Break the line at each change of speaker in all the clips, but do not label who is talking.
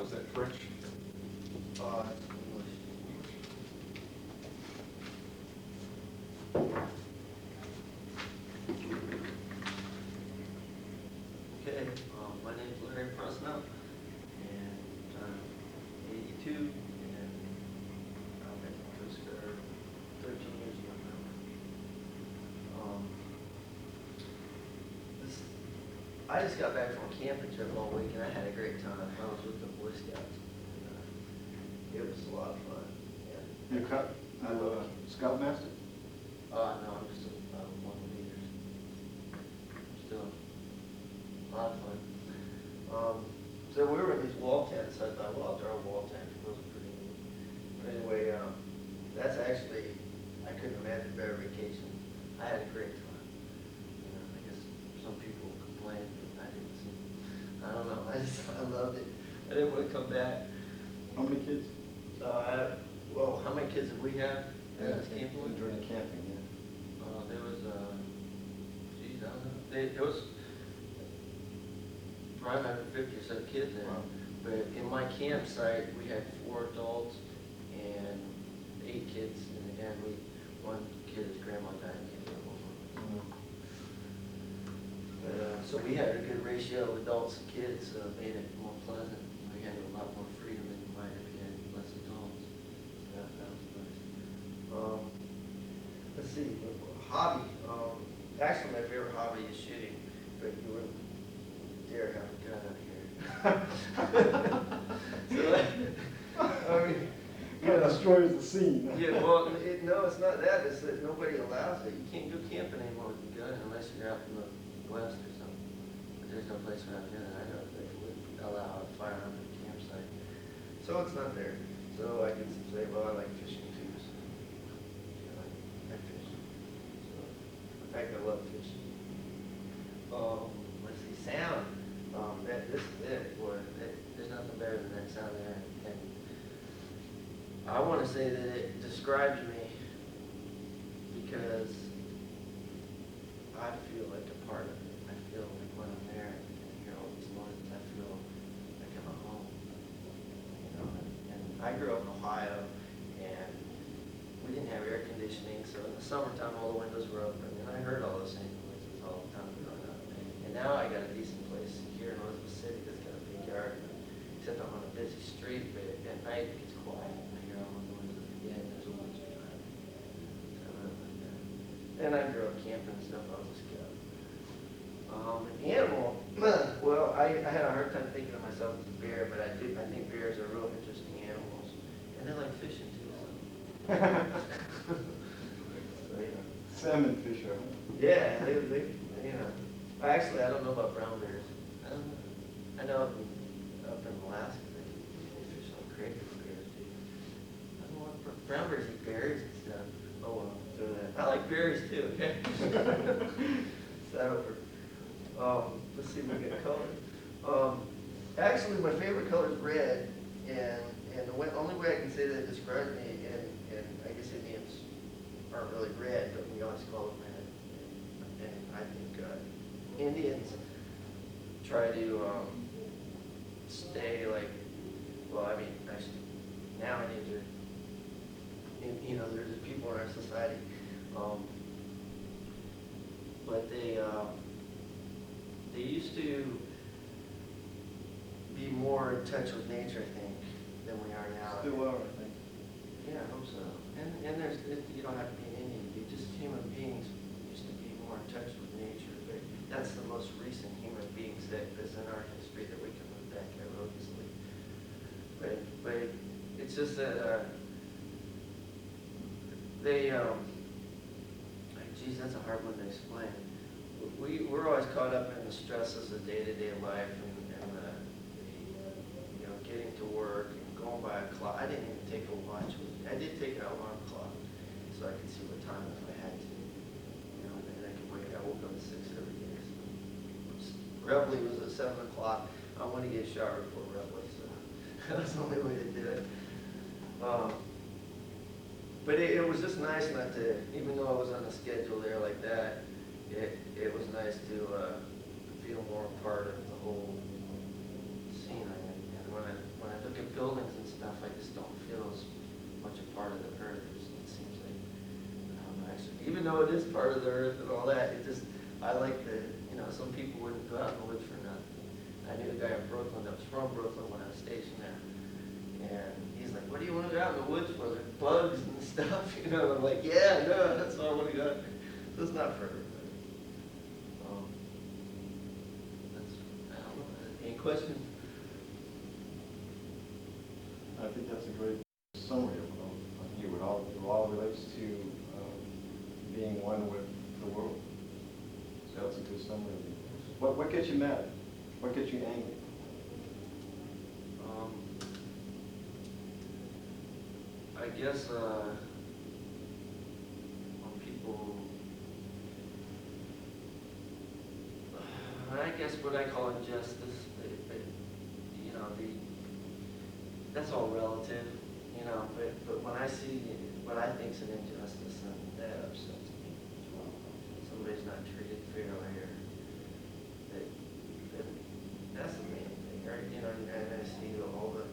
Was that French?
English. Okay, my name's Larry Presnell, and I'm 82, and I've been a Coast Guard 13 years now. I just got back from a camping trip all week, and I had a great time. I was with the Boy Scouts. And, it was a lot of fun.
You cut Scoutmaster?
No, I'm just one of the leaders. Still a lot of fun. So we were in these wall tents. I thought, well, I'll draw a wall tent. Those are pretty neat. But anyway, that's actually, I couldn't imagine a better vacation. I had a great time. I guess some people complained, but I didn't see. I don't know. I loved it. I didn't want to come back.
How many kids?
Well, how many kids did we have?
During the camping, yeah.
There was, geez, I don't know. There was probably about 50 or so kids there.
Wow.
But in my campsite, we had 4 adults and 8 kids. And again, one kid, his grandma died. So we had a good ratio of adults and kids, so it made it more pleasant. We had a lot more freedom than you might if you had less adults. So that was nice. Let's see, hobby. Actually, my favorite hobby is shooting, but you wouldn't dare have a gun out here. So, I mean,
It destroys the scene.
yeah, well, no, it's not that. It's that nobody allows it. You can't go camping anymore with a gun unless you're out in the west or something. But there's no place without a gun. I know they wouldn't allow a firearm at a campsite. So it's not there. So I can say, well, I like fishing too. So, I fish. So, in fact, I love fishing. Let's see, sound. This is it, boy. There's nothing better than that sound there. And I want to say that it describes me because I feel like a part of it. I feel like when I'm there and hear all these noises, I feel like I'm at home. And I grew up in Ohio, and we didn't have air conditioning, so in the summertime all the windows were open, and I heard all those same noises all the time growing up. And now I got a decent place here in Elizabeth City that's got a big yard, except I'm on a busy street, but at night it gets quiet. I hear all the noises again, there's a bunch of driving. So I really like that. And I grew up camping and stuff, I was a scout. An animal, well, I had a hard time thinking of myself as a bear, but I think bears are real interesting animals. And they like fishing too, so. So,
Salmon fisher.
yeah, they actually, I don't know about brown bears. I don't know. I know up in Alaska, they fish like crazy bears too. I don't know what brown bears eat berries and stuff. Oh well, throw that. I like berries too, okay? So, let's see if we get color. Actually, my favorite color is red, and the only way I can say that it describes me, and I guess Indians aren't really red, but we always call them red. And I think Indians try to stay like, well, I mean, actually, nowadays, there's people in our society, but they used to be more in touch with nature, I think, than we are now.
Still are, I think.
Yeah, I hope so. And you don't have to be an Indian. Just human beings used to be more in touch with nature. But that's the most recent human beings that is in our history that we can look back at real easily. But it's just that geez, that's a hard one to explain. We're always caught up in the stresses of day-to-day life and getting to work and going by a clock. I didn't even take a watch with me. I did take an alarm clock so I could see what time if I had to. And I could wake. I woke up at 6 every day. So Reveille was at 7 o'clock. I want to get a shower before Reveille, so that's the only way to do it. But it was just nice not to, even though I was on a schedule there like that, it was nice to feel more a part of the whole scene. And when I look at buildings and stuff, I just don't feel as much a part of the earth. It seems like, I don't know, actually, even though it is part of the earth and all that, it just, I like the, you know, some people wouldn't go out in the woods for nothing. I knew a guy in Brooklyn that was from Brooklyn when I was stationed there. And he's like, what do you want to go out in the woods for? There's bugs and stuff, you know. And I'm like, yeah, no, that's why I want to go out there. So it's not for everybody. That's, I don't know. Any questions?
I think that's a great summary of you. It all relates to being one with the world. So that's a good summary of you. What gets you mad? What gets you angry?
I guess when people, I guess what I call injustice, you know, that's all relative, you know, but when I see what I think is an injustice, then that upsets me as well. Somebody's not treated fairly, or that's the main thing, right? You know, and I see all the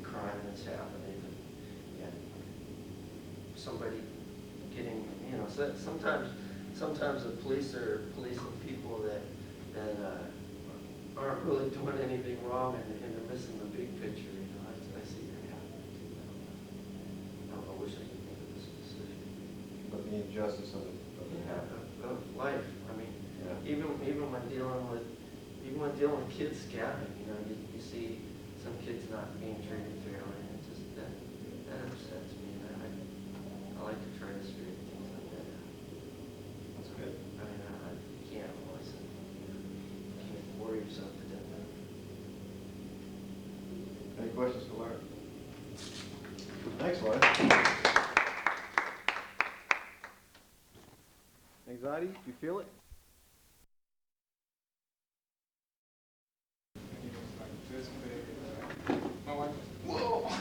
crime that's happening, and somebody getting, you know, so sometimes the police are policing people that aren't really doing anything wrong, and they're missing the big picture. You know, I see that happening too. I wish I could think of this specific.
But the injustice of it.
Of life. I mean,
Yeah.
even when dealing with kids scabbing, you know, you see some kids not being treated fairly, and it just that upsets me. And I like to try to straighten things like that out.
That's good.
I mean, you can't always, you can't worry yourself to death.
Any questions for Larry? Thanks, Larry. Anxiety, you feel it?
He was like this big. My wife, whoa!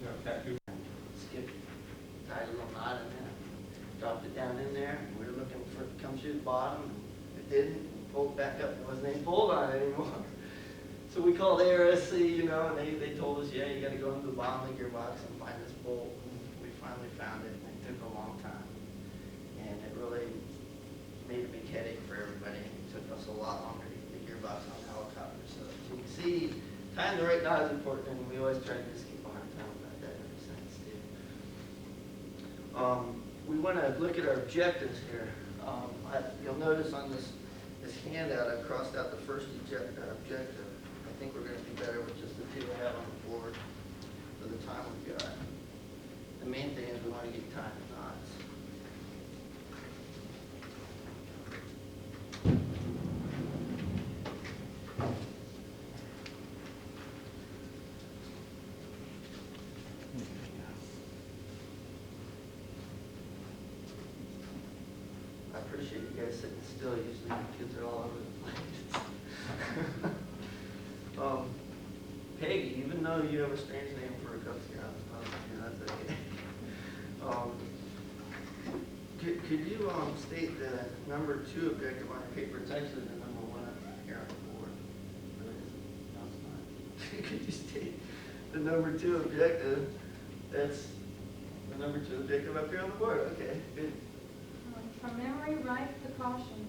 Yeah, tattoo.
Skip, tied a little knot in there, dropped it down in there. We were looking for it to come through the bottom. It didn't. Pulled back up. It wasn't even pulled on it anymore. So we called ARSC, you know, and they told us, yeah, you got to go into the bottom of the gearbox and find this bolt. And we finally found it, and it took a long time. And it really made a big headache for everybody. It took us a lot longer to get the gearbox on the helicopter. So you can see, tying the right knot is important, and we always try to just keep a hard time about that every sentence too. We want to look at our objectives here. You'll notice on this handout, I crossed out the first objective. I think we're going to do better with just the two I have on the board for the time we've got. The main thing is we want to get time and knots. I appreciate you guys sitting still. Usually the kids are all over the place. Peggy, even though you have a strange name for a Cub Scout, that's okay. Could you state the number 2 objective on your paper? It's actually the number 1 here on the board. No, it's not. Could you state the number 2 objective? That's the number 2 objective up here on the board. Okay, good.
From memory, write the caution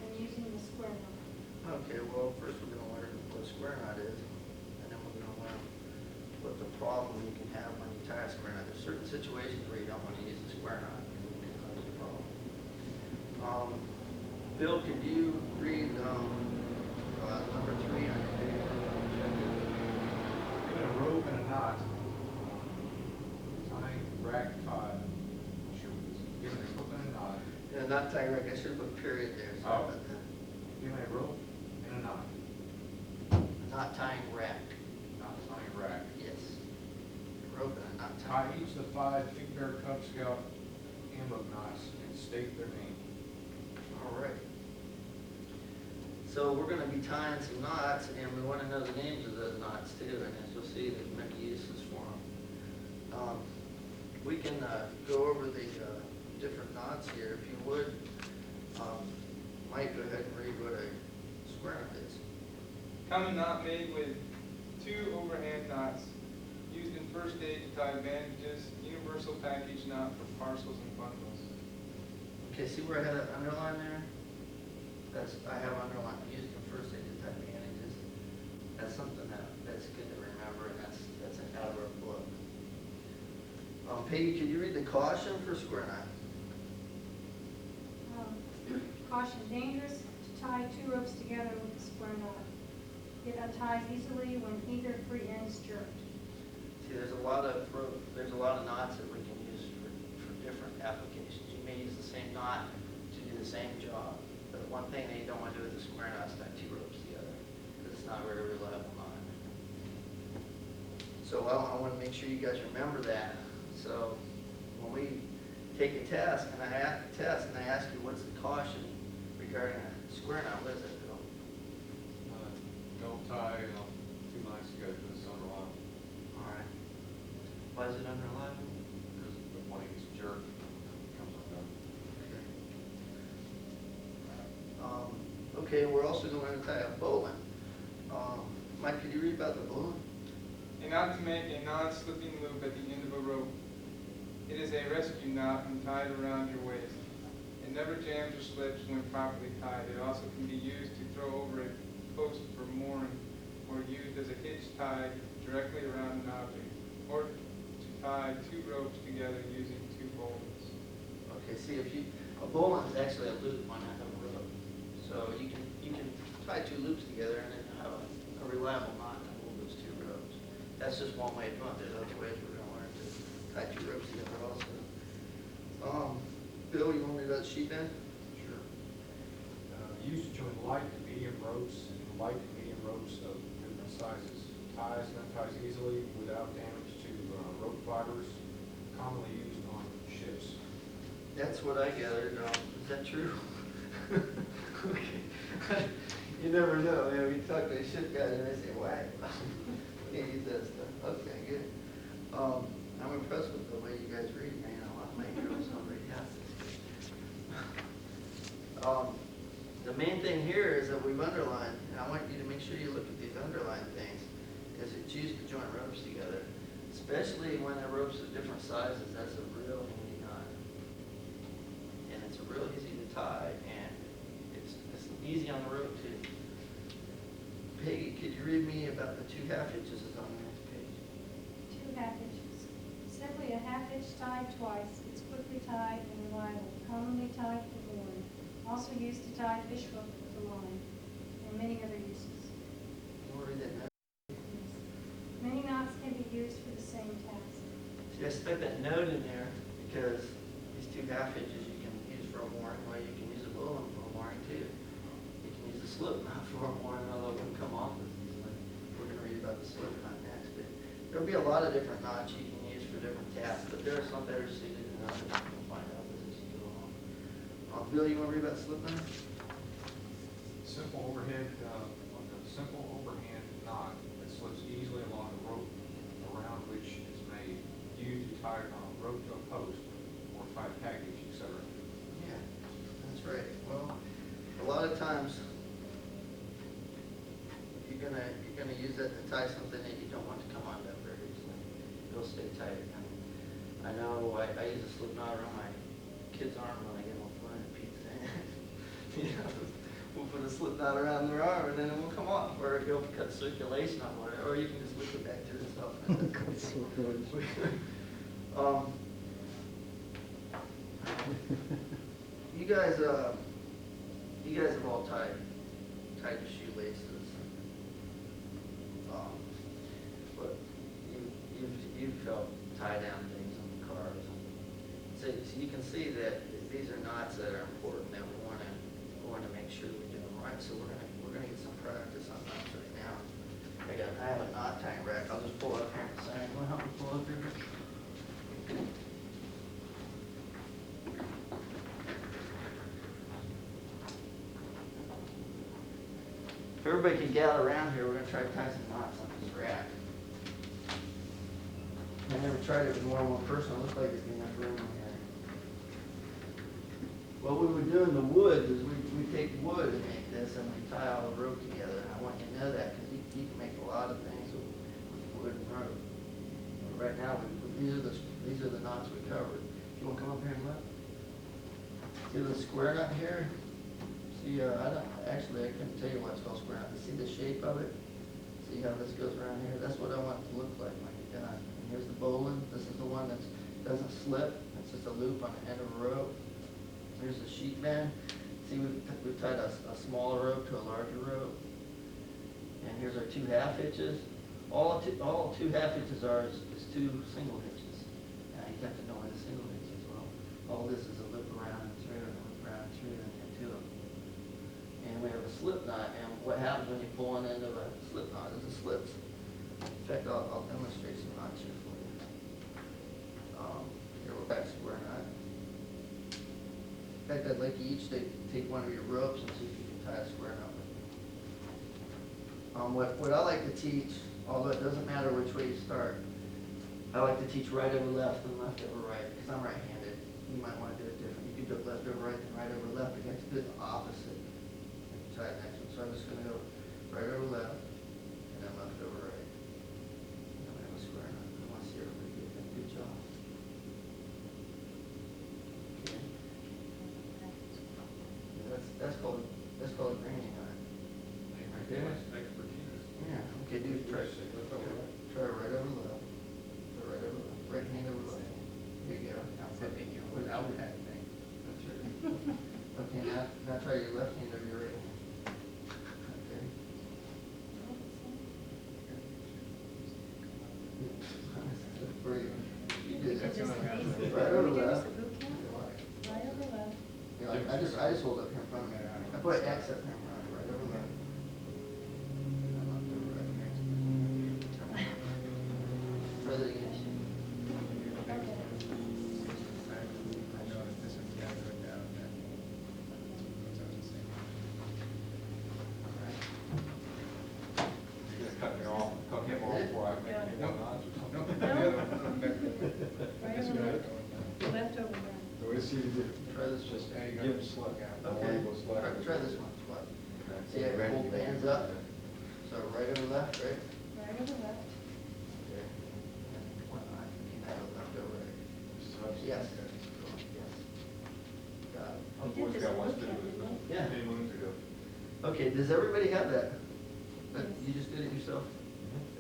and using the square knot.
Okay, well, first we're going to learn what a square knot is, and then we're going to learn what the problem you can have when you tie a square knot. There's certain situations where you don't want to use a square knot. That's the problem. Bill, could you read number 3 on your page?
Given a rope and a knot, tying rack tie. Given a rope and a knot.
Yeah, not tying rack. I should have put period there. Sorry about that.
Given a rope and a knot.
Not tying rack.
Not tying rack.
Yes. Rope and a knot
Tie
tying.
each of the 5 big bear Cub Scout handbook knots and state their name.
All right. So we're going to be tying some knots, and we want to know the names of those knots too. And as you'll see, there's many uses for them. We can go over the different knots here, if you would. Mike, go ahead and read what a square knot is.
Common knot made with 2 overhand knots used in first aid to tie bandages, universal package knot for parcels and bundles.
Okay, see where I had that underline there? I have underlined, used in first aid to tie bandages. That's something that's good to remember, and that's an out of our book. Peggy, could you read the caution for square knot?
Caution, dangerous to tie 2 ropes together with a square knot. It unties easily when either free end is jerked.
See, there's a lot of knots that we can use for different applications. You may use the same knot to do the same job, but one thing that you don't want to do with a square knot is tie 2 ropes together, because it's not a very reliable knot. So I want to make sure you guys remember that. So when we take a test and I ask you what's the caution regarding a square knot, what is it, Bill?
Don't tie 2 lines together because it's unreliable.
All right. Why is it unreliable?
Because the one gets jerked, it comes undone.
Okay, we're also going to tie a bowline. Mike, could you read about the bowline?
A knot to make a non-slipping loop at the end of a rope. It is a rescue knot when tied around your waist. It never jams or slips when properly tied. It also can be used to throw over a post for mooring, or used as a hitch tied directly around an object, or to tie 2 ropes together using 2 bowlines.
Okay, see, a bowline is actually a loop on a rope. So you can tie 2 loops together and then have a reliable knot to hold those 2 ropes. That's just one way of doing it. There's other ways we're going to learn to tie 2 ropes together also. Bill, you want me to do that sheet then?
Sure. Used to join light and medium ropes, and light and medium ropes of different sizes. Ties and unties easily without damage to rope fibers, commonly used on ships.
That's what I gathered. Is that true? Okay. You never know. Man, we talk to a ship guys and they say, "Wow, we can't use that stuff." Okay, good. I'm impressed with the way you guys read, man. A lot of my girls don't read half this. The main thing here is that we've underlined, and I want you to make sure you look at these underlined things, is it's used to join ropes together, especially when the ropes are different sizes. That's a real handy knot, and it's real easy to tie, and it's easy on the rope too. Peggy, could you read me about the 2 half hitches is on the next page?
2 half hitches. Simply a half hitch tied twice. It's quickly tied and reliable. Commonly tied for mooring. Also used to tie fish hook with a line, and many other uses.
You want to read that note?
Many knots can be used for the same task.
See, I stuck that note in there because these 2 half hitches you can use for a mooring, well, you can use a bowline for a mooring too. You can use a slip knot for a mooring, although it wouldn't come off as easily. We're going to read about the slip knot next, but there'll be a lot of different knots you can use for different tasks, but there are some better suited than others. You'll find out as you go along. Bill, you want to read about slip knot?
Simple overhead, on the simple overhand knot that slips easily along the rope around which it's made. Used to tie on a rope to a post or tie package, etc.
Yeah, that's right. Well, a lot of times you're gonna use that to tie something that you don't want to come undone very easily. It'll stay tight. I know I use a slip knot around my kid's arm when I get them flying at pizza. You know, we'll put a slip knot around their arm and then it will come off, or it'll cut circulation on whatever, or you can just lick it back to itself. You guys have all tied your shoelaces. But you've helped tie down things on the cars. So you can see that these are knots that are important that we want to make sure we do them right. So we're gonna get some practice on knots right now. I have a knot tying rack. I'll just pull up here in a second. You want to help me pull up here? If everybody can gather around here, we're going to try to tie some knots on this rack. I never tried it with more than one person. It looks like there's enough room in here. What we would do in the woods is we take wood and make this, and we tie all the rope together. I want you to know that because you can make a lot of things wooden rope. Right now, these are the knots we covered. You wanna come up here and look? See the square knot here? See, I couldn't tell you why it's called square knot. See the shape of it? See how this goes around here? That's what I want it to look like when you're done. And here's the bowline. This is the one that doesn't slip. It's just a loop on the end of a rope. Here's the sheet band. See, we've tied a smaller rope to a larger rope. And here's our 2 half hitches. All 2 half hitches are is 2 single hitches. Now you have to know what a single hitch is. Well, all this is a loop around and through and a loop around and through and into them. And we have a slip knot. And what happens when you pull one end of a slip knot is it slips. In fact, I'll demonstrate some knots here for you. Here we're back square knot. In fact, I'd like you each to take one of your ropes and see if you can tie a square knot with it. What I like to teach, although it doesn't matter which way you start, I like to teach right over left and left over right, because I'm right-handed. You might want to do it different. You could do it left over right and right over left. You have to do it the opposite. Try the next one. So I'm just going to go right over left and then left over right. And then we have a square knot. I want to see everybody get that. Good job. Okay. That's called a granny knot. Right there. Yeah. Okay, dude, try right over left. Right over left. Right hand over left. Here you go. Without that thing. That's right. Okay, now try your left hand over your right hand. Okay. Great. You did that. Right over left.
Right over left.
Yeah, I just hold up here in front of me. I put an X up here in front of me, right over left. Try that again.
Cut me off, cut him off before I make any more knots or something.
Right over left. Left over left.
So it's easy to
Try this one.
just
There you go.
give it slack out.
Okay, try this one. What? See, I hold the hands up. So right over left, right?
Right over left.
Okay. And one eye. And now left over right. Yes. Yes. Got it.
We did this
got
in
one
boot
to
camp,
do
didn't
this.
we?
Yeah.
10 minutes ago.
Okay, does everybody have that?
Yes.
You just did it yourself?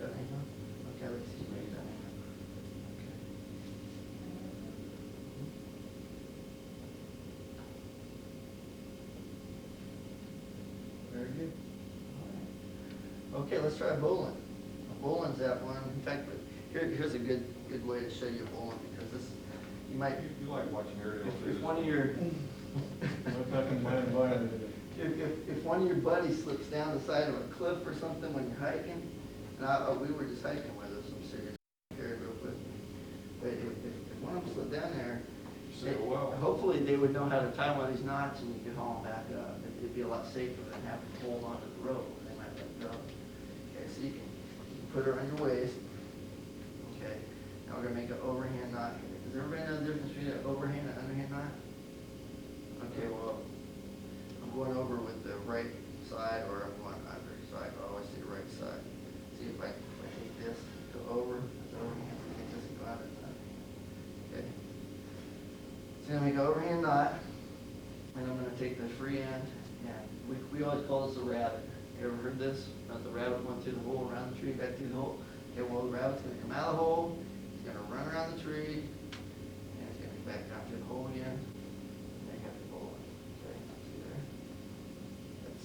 Got it, huh? Okay, let's see. Maybe that. Okay. Very good. All right. Okay, let's try bowling. Bowling's that one. In fact, here's a good way to show you bowling, because this, you might,
You like watching Ariel.
if one of your, if one of your buddies slips down the side of a cliff or something when you're hiking, and we were just hiking with us, some serious carried rope with me. But if one of them slipped down there, hopefully they would know how to tie one of these knots and you could haul them back up. It'd be a lot safer than having to hold onto the rope when they might let go. Okay, so you can put it around your waist. Okay, now we're gonna make an overhand knot here. Does everybody know the difference between an overhand and underhand knot? Okay, well, I'm going over with the right side or I'm going under, so I always see the right side. See if I take this, go over, it's overhand, take this and go under, it's underhand. Okay. So then we go overhand knot, and I'm gonna take the free end, and we always call this a rabbit. You ever heard this? About the rabbit going through the hole, around the tree, back through the hole? Okay, well, the rabbit's gonna come out of the hole, he's gonna run around the tree, and he's gonna be back down through the hole again. And you have the bowl. Okay, see there? That's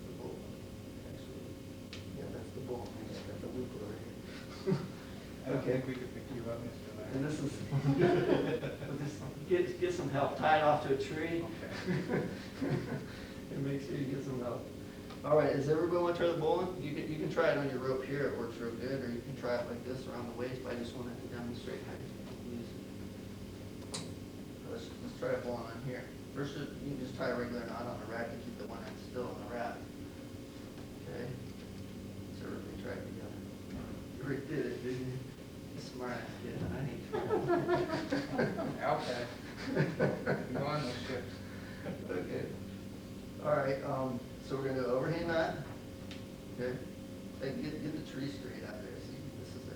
the bowl. Actually, yeah, that's the bowl. I just got the loop over here.
I don't
Okay.
think we could pick you up, MrLarry.
And this is, get some help, tie it off to a tree. And make sure you get some help. All right, does everybody want to try the bowling? You can try it on your rope here, it works real good, or you can try it like this around the waist. I just wanted to demonstrate how you can use it. Let's try a bowling on here. First, you can just tie a regular knot on the rack and keep the one end still on the rack. Okay? So everybody try it together. You already did it, didn't you? Smart kid, I need to.
Outback. Go on those ships.
Okay. All right, so we're gonna do overhand knot. Okay. Hey, get the tree straight out there. See, this is the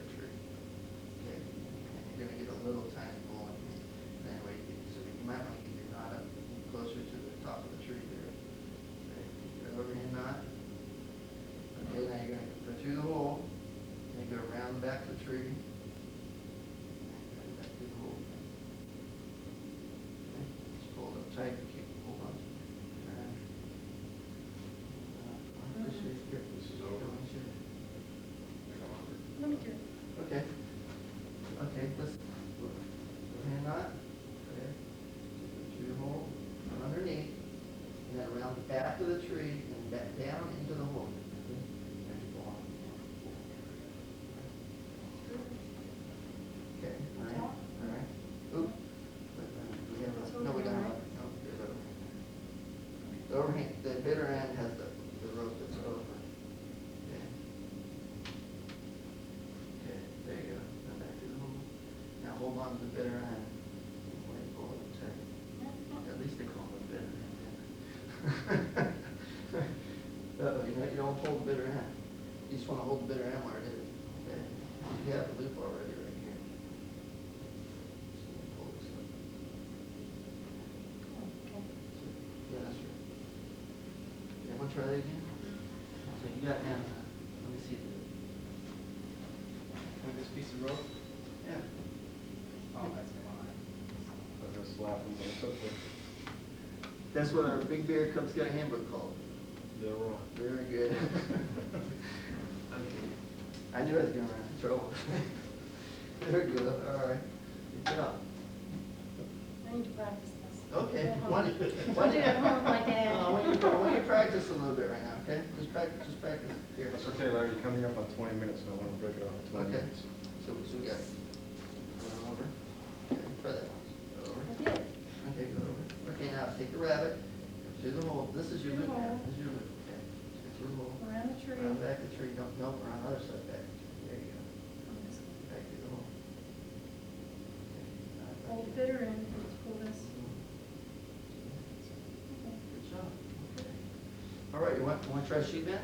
after the tree and back down into the hole. Okay, all right, all right. Oop. We have a, no, we don't have, no, there's over. The overhang, the bitter end has the rope that's over. Okay. Okay, there you go. Now back to the hole. Now hold on to the bitter end. Wait, pull it tight. At least they call it bitter end. You don't hold the bitter end. You just want to hold the bitter end where it is. Okay. You have the loop already right here. So pull this up. Yeah, that's right. Yeah, want to try that again? So you got now. Let me see.
With this piece of rope?
Yeah.
Oh, that's mine.
I'm just laughing, but it's okay.
That's what our Big Bear Cub Scout handbook called.
They're wrong.
Very good. Okay. I knew I was gonna run into trouble. Very good, all right. Good job.
I need to practice this.
Okay.
Why do it at home like that?
I want you to practice a little bit right now, okay? Just practice here.
That's okay, Larry, you're coming up on 20 minutes, so I want to break it off in 20
Okay.
minutes.
So we got, go over. Okay, try that one. Go over.
I did.
Okay, go over. Okay, now take the rabbit, through the hole. This is your
Through the
loop now.
hole.
This is your loop, okay? Through the hole.
Around the tree.
Around back the tree, don't, nope, around the other side back. There you go. Back through the hole. Okay, now back
Hold
here.
bitter end, let's pull this. Okay.
Good job. Okay. All right, you want to try sheet bend?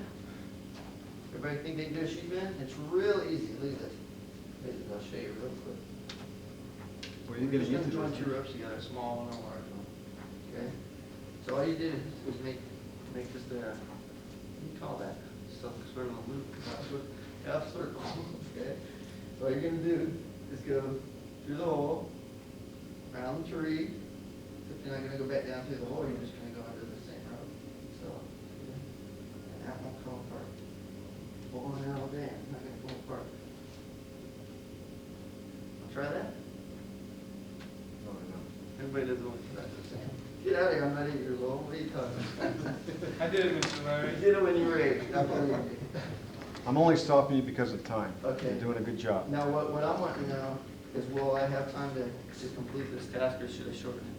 Everybody think they can do a sheet bend? It's real easy. Look at this. I'll show you real quick.
Well, you're
You're just
getting
gonna
into
join
this.
two ropes together, a small one and a large one. Okay? So all you did was make just a, what do you call that? Sort of a loop, half circle. Okay? So all you're gonna do is go through the hole, around the tree. If you're not gonna go back down through the hole, you're just gonna go under the same rope. So, and that won't come apart. Pulling it all day, not gonna pull apart. Try that?
No, no.
Everybody doesn't want to try the same. Get out of here, I'm not 8 years old. What are you talking about?
I did it, Mr. Larry.
You did it when you were 8, I believe you.
I'm only stopping you because of time.
Okay.
You're doing a good job.
Now, what I want to know is, will I have time to complete this task, or should I shorten it?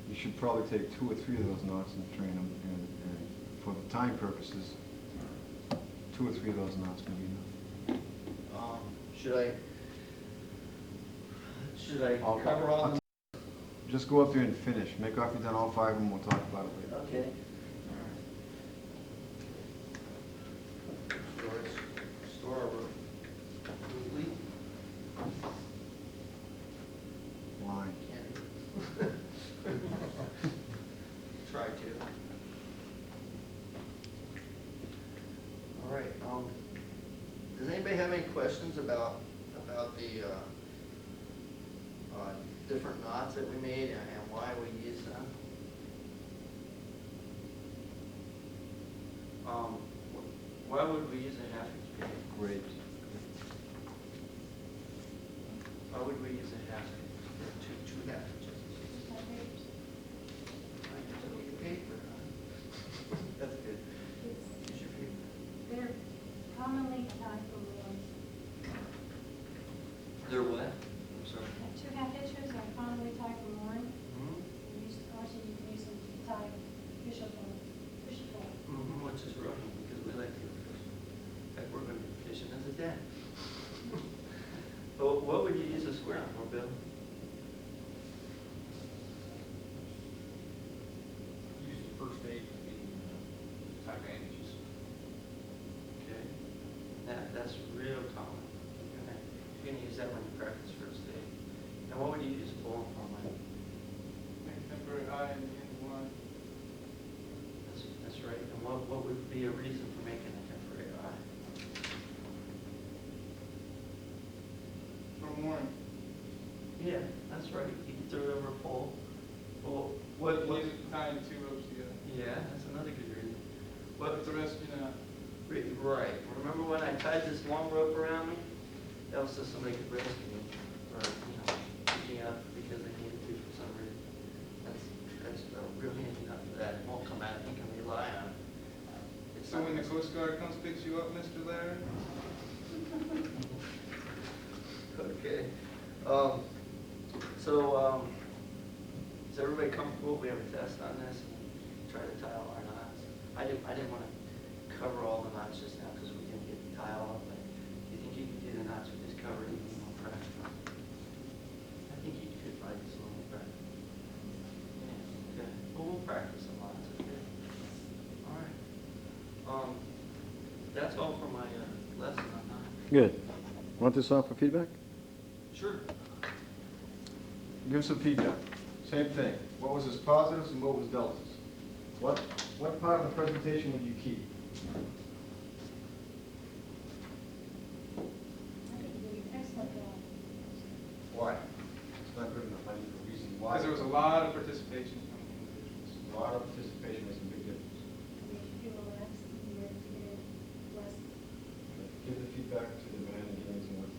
You should probably take 2 or 3 of those knots and train them, and for the time purposes, 2 or 3 of those knots can be enough.
Should I
I'll-
cover all the?
Just go up there and finish. Make off you've done all 5 of them, we'll talk about it later.
Okay. Store our rope. Complete.
Line.
Try to. All right, does anybody have any questions about the, different knots that we made and why we use them? Why would we use a half inch pin?
Great.
Why would we use a half inch? Two half inches? Paper, huh? That's good. Use your paper.
They're commonly tied for one.
They're what? I'm sorry.
2 half inches are commonly tied for mooring. Also, you can use them to tie fishhook on, fishing pole.
Which is running, because we like to fish. In fact, we're going to be fishing as a dad. But what would you use a square on for, Bill?
Use the first aid in type bandages.
Okay. That's real common. Okay. You're going to use that when you practice first aid. And what would you use a bowling for, Mike?
Make a temporary eye in the end of one.
That's right. And what would be a reason for making a temporary eye?
For mooring.
Yeah, that's right. You can throw it over a pole. Well,
You can use it for tying 2 ropes together.
Yeah, that's another good reason.
But it's a rescue knot.
Right. Remember when I tied this long rope around me? That was so somebody could rescue me, or, pick me up because they needed to for some reason. That's a real handy knot for that. It won't come out. You can rely
you up, Mr. Larry.
Okay. Is everybody comfortable? We have a test on this and try to tie all our knots. I didn't want to cover all the knots just now because we didn't get the tie all up, but do you think you can do the knots we just covered even more practice? I think you could by just a little practice. Yeah, okay. Well, we'll practice a lot, okay? All right. That's all for my lesson on knots.
Good. Want this off for feedback?
Sure.
Give us some feedback. Same thing. What was his positives and what was deltas? What part of the presentation would you keep?
I think you did an excellent job.
Why? It's not good enough. I need a reason why.
Because there was a lot of participation from the individuals.
A lot of participation makes a big difference.
They should do a less, you get less.
Give the feedback to the man and give him some work.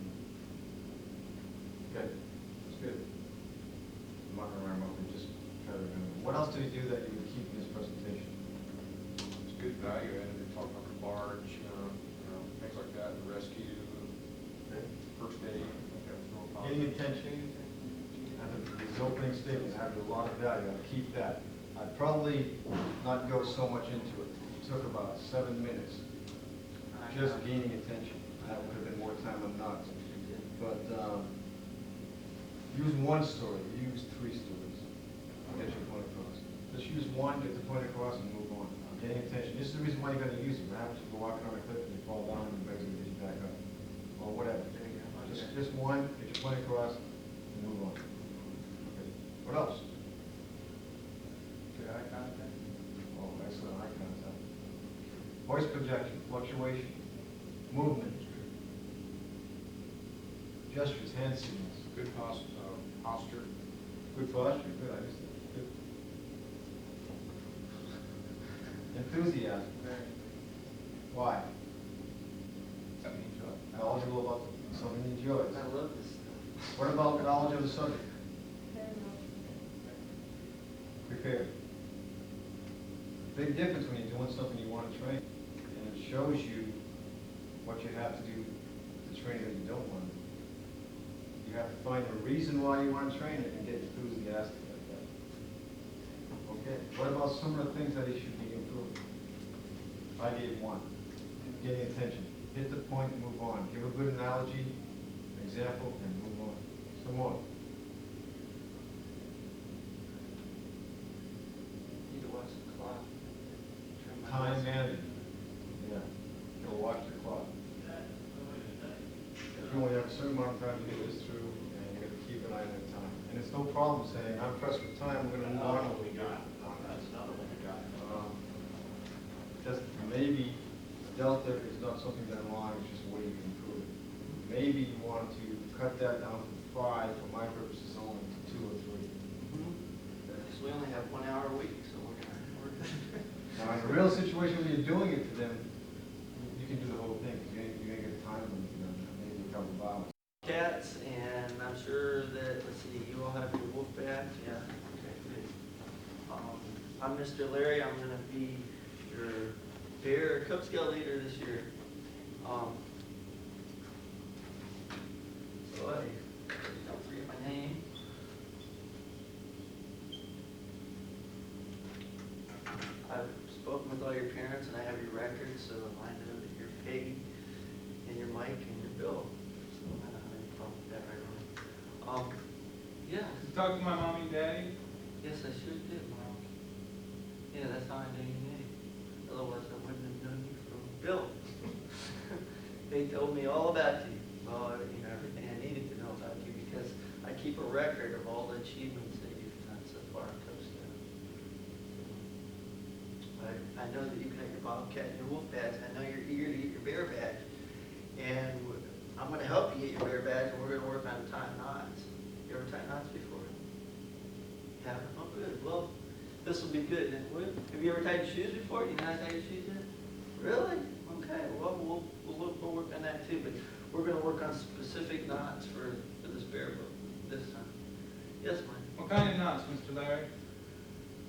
Good. That's good. I'm not gonna remember, I'm just try to remember. What else did he do that you would keep in his presentation?
It's good value added. They talk about the barge, things like that, the rescue, first aid.
Getting attention. His opening statement had a lot of value. I'd keep that. I'd probably not go so much into it. It took about 7 minutes. Just gaining attention. That would have been more time than not. But use one story, use 3 stories. Get your point across. Just use one, get the point across, and move on. Getting attention. This is the reason why you're going to use it. What happens if you're walking on a cliff and you fall down and begs to get you back up? Or whatever. Just one, get your point across, and move on. Okay. What else?
Good eye contact.
Oh, excellent eye contact. Voice projection, fluctuation, movement, gestures, hand signals.
Good posture.
Good posture, good, I missed that. Good. Enthusiasm.
Very.
Why?
Something you enjoy.
Knowledgeable about something he enjoys.
I love this stuff.
What about knowledge of the subject?
Very much.
Prepared. Big difference when you're doing something you want to train, and it shows you what you have to do to train that you don't want to do. You have to find a reason why you want to train it and get enthusiastic like that. Okay. What about some of the things that he should be improving? I gave one. Getting attention. Hit the point and move on. Give a good analogy, example, and move on. Some more.
Need to watch the clock. Turn my
Time
lights-
management. Yeah. You'll watch the clock. You only have a certain amount of time to get this through, and you got to keep an eye on that time. And it's no problem saying, I'm pressed for time, I'm going to move on.
That's another one we got.
Just maybe delta is not something that long, it's just a way you can improve it. Maybe you want to cut that down from 5, for my purposes only, to 2 or 3.
Because we only have 1 hour a week, so we're gonna.
Now, in a real situation where you're doing it for them, you can do the whole thing, because you ain't got time limit, maybe a couple of hours.
Cats, and I'm sure that, let's see, you all have your wolf badge? Yeah. Okay, good. I'm Mr. Larry. I'm gonna be your bear Cub Scout leader this year. So don't forget my name. I've spoken with all your parents and I have your records, so I know that you're Peggy and your Mike and your Bill. So I don't have any problem with that right away. Yeah,
You talk to my mommy and daddy?
yes, I sure did, Mom. Yeah, that's how I knew your name. Otherwise, I wouldn't have known you from Bill. They told me all about you, everything I needed to know about you, because I keep a record of all the achievements that you've done so far in Cub Scouts. I know that you've got your Bobcat and your Wolf badge. I know you're eager to get your Bear badge, and I'm going to help you get your Bear badge, and we're going to work on tying knots. You ever tied knots before? You haven't? Oh, good. Well, this will be good. Have you ever tied your shoes before? You know how to tie your shoes yet? Really? Okay. Well, we'll work on that too. But we're going to work on specific knots for this bear book this time. Yes, Mike?
What kind of knots, Mr. Larry?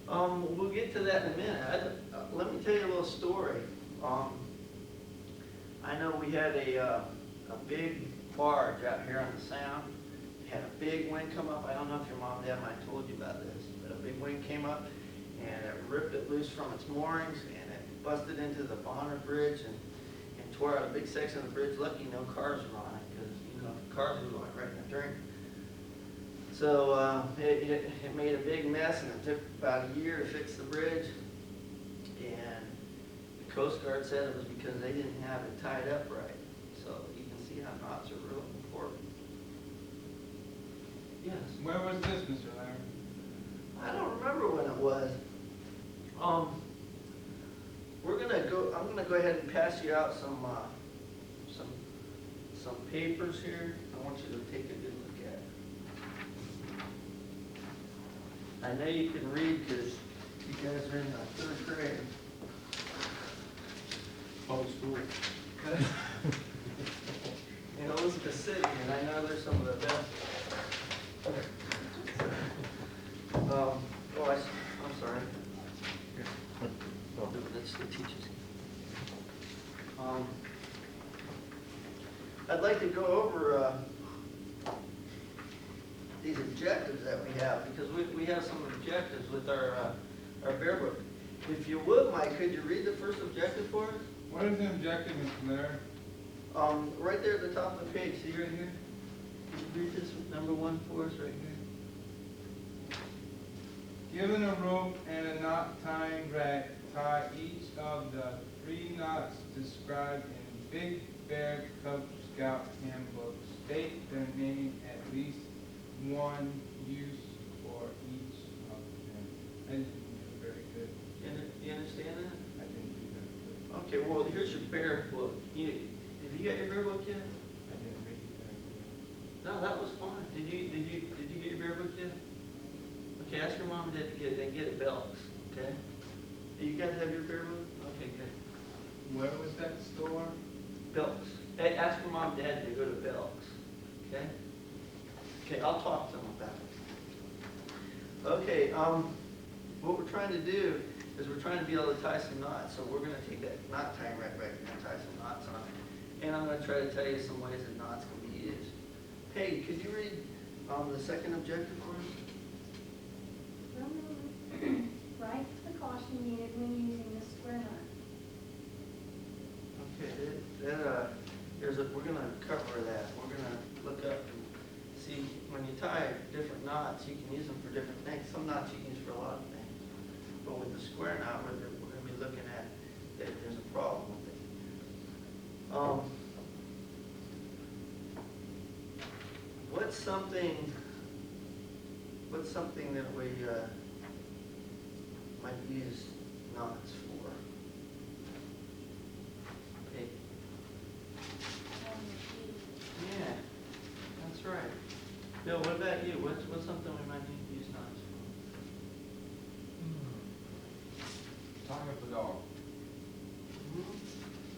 We'll get to that in a minute. Let me tell you a little story. I know we had a big barge out here on the Sound. Had a big wind come up. I don't know if your mom and dad might have told you about this, but a big wind came up and it ripped it loose from its moorings and it busted into the Bonner Bridge and tore out a big section of the bridge. Lucky no cars were on it, because you know, if cars were going right in the drink. So it made a big mess, and it took about a year to fix the bridge. And the Coast Guard said it was because they didn't have it tied up right. So you can see how knots are really important. Yes.
Where was this, Mr. Larry?
I don't remember when it was. I'm gonna go ahead and pass you out some papers here. I want you to take a good look at. I know you can read because you guys are in the 3rd grade.
Public school.
In Elizabeth City, and I know there's some of the best. I'm sorry. That's the teachers. I'd like to go over these objectives that we have, because we have some objectives with our Bear Book. If you would, Mike, could you read the first objective for us?
What is the objective, Mr. Larry?
Right there at the top of the page, see right here? Could you read this number 1 for us right here?
Given a rope and a knot tying rag, tie each of the 3 knots described in Big Bear Cub Scout Handbook. State their name, at least one use for each of them. I didn't do very good.
You understand that?
I didn't do very good.
Okay, well, here's your Bear Book. Have you got your Bear Book yet?
I didn't read it very good.
No, that was fine. Did you get your Bear Book yet? Okay, ask your mom and dad to get it. They get it Belk's, okay? Do you guys have your Bear Book? Okay, good.
Where was that store?
Belk's. Hey, ask your mom and dad to go to Belk's, okay? Okay, I'll talk to them about it. Okay, what we're trying to do is we're trying to be able to tie some knots. So we're going to take that knot tying right back and tie some knots on it. And I'm going to try to tell you some ways that knots can be used. Hey, could you read the second objective for us?
Write the caution needed when using the square knot.
Okay, we're going to cover that. We're going to look up and see when you tie different knots, you can use them for different things. Some knots you can use for a lot of things. But with the square knot, we're going to be looking at that there's a problem with it. What's something that we might use knots for? Okay. Yeah, that's right. Bill, what about you? What's something we might need to use knots for?
Tying up the dog.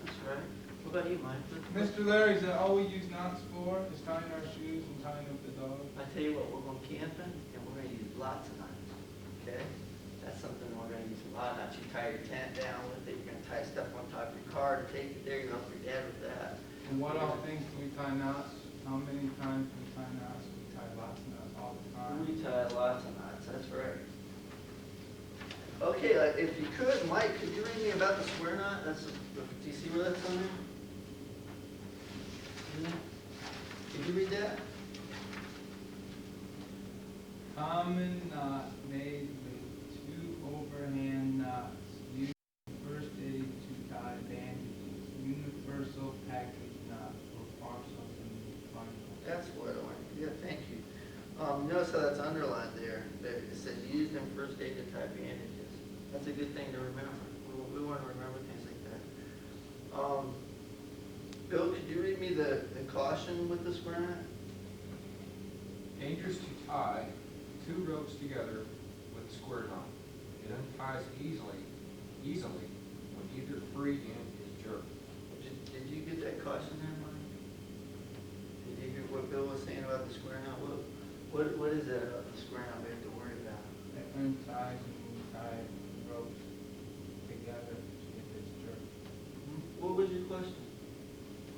That's right. What about you, Mike?
Mr. Larry, is that all we use knots for? Is tying our shoes and tying up the dog?
I tell you what, we're going camping and we're going to use lots of knots. Okay? That's something we're going to use a lot of knots. You tie your tent down with it. You're going to tie stuff on top of your car to take it there. You help your dad with that.
And what all things can we tie knots? How many times can we tie knots? We tie lots of knots all the time.
We tie lots of knots. That's right. Okay, if you could, Mike, could you read me about the square knot? Do you see where that's on there? Could you read that?
Common knot made with 2 overhand knots. Used in first aid to tie bandages. Universal package knot for parcels and bundles.
That's what I want. Yeah, thank you. Notice how that's underlined there. It says used in first aid to tie bandages. That's a good thing to remember. We want to remember things like that. Bill, could you read me the caution with the square knot?
Dangerous to tie 2 ropes together with a square knot. It unties easily when either free end is jerked.
Did you get that caution there, Mike? Did you hear what Bill was saying about the square knot? What is that about the square knot we have to worry about?
It unties and we tie ropes together if it's jerked.
What was your question?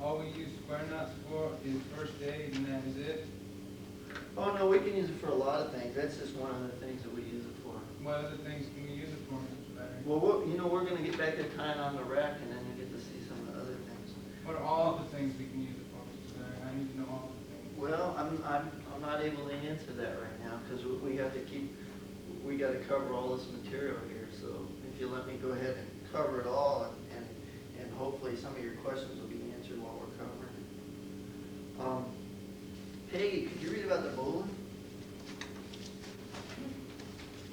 all we use square knots for is first aid, and that is it.
Oh, no, we can use it for a lot of things. That's just one of the things that we use it for.
What other things can we use it for, Mr. Larry?
Well, we're gonna get back to tying on the rack, and then you get to see some of the other things.
What are all the things we can use it for, Mr. Larry? I need to know all the things.
Well, I'm not able to answer that right now, because we have to we gotta cover all this material here, so if you let me go ahead and cover it all, and hopefully some of your questions will be answered while we're covering it. Peggy, could you read about the bowline?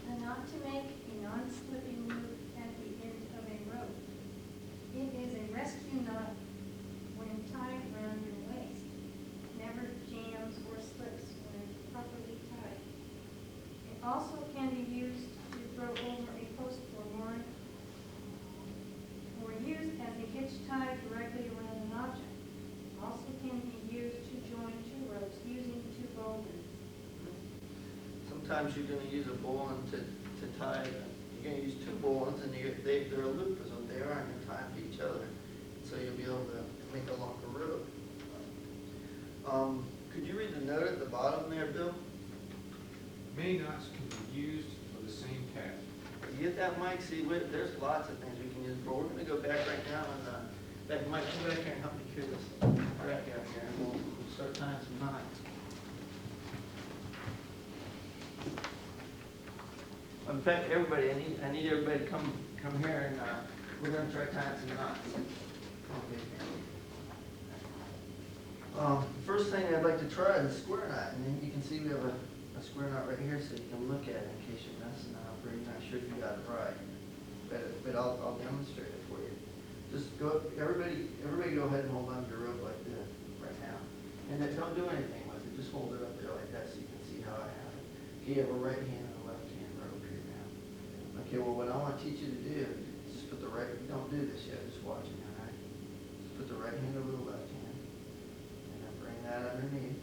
A knot to make a non-slipping loop at the end of a rope. It is a rescue knot when tied around your waist. Never jams or slips when properly tied. It also can be used to throw over a post or used as a hitch tied directly around an object. Also can be used to join two ropes using two boulders.
Sometimes you're gonna use a bowline to tie, you're gonna use two bowlines, and they're a loop, is what they are, and you're tying to each other. So you'll be able to make a longer rope. Could you read the note at the bottom there, Bill?
Many knots can be used for the same task.
You get that, Mike? See, there's lots of things we can use it for. We're gonna go back right now and, Mike, come back here and help me clear this rack out here, and we'll start tying some knots. In fact, everybody, I need everybody to come here, and we're gonna try tying some knots. First thing I'd like to try is a square knot, and then you can see we have a square knot right here, so you can look at it in case you're messing up or you're not sure if you got it right. But I'll demonstrate it for you. Just everybody go ahead and hold on to your rope like this right now, and then don't do anything with it. Just hold it up there like that so you can see how I have it. Okay, you have a right hand and a left hand rope here now. Okay, well, what I want to teach you to do is just put the right. Don't do this yet. Just watch me, all right? Just put the right hand over the left hand, and then bring that underneath.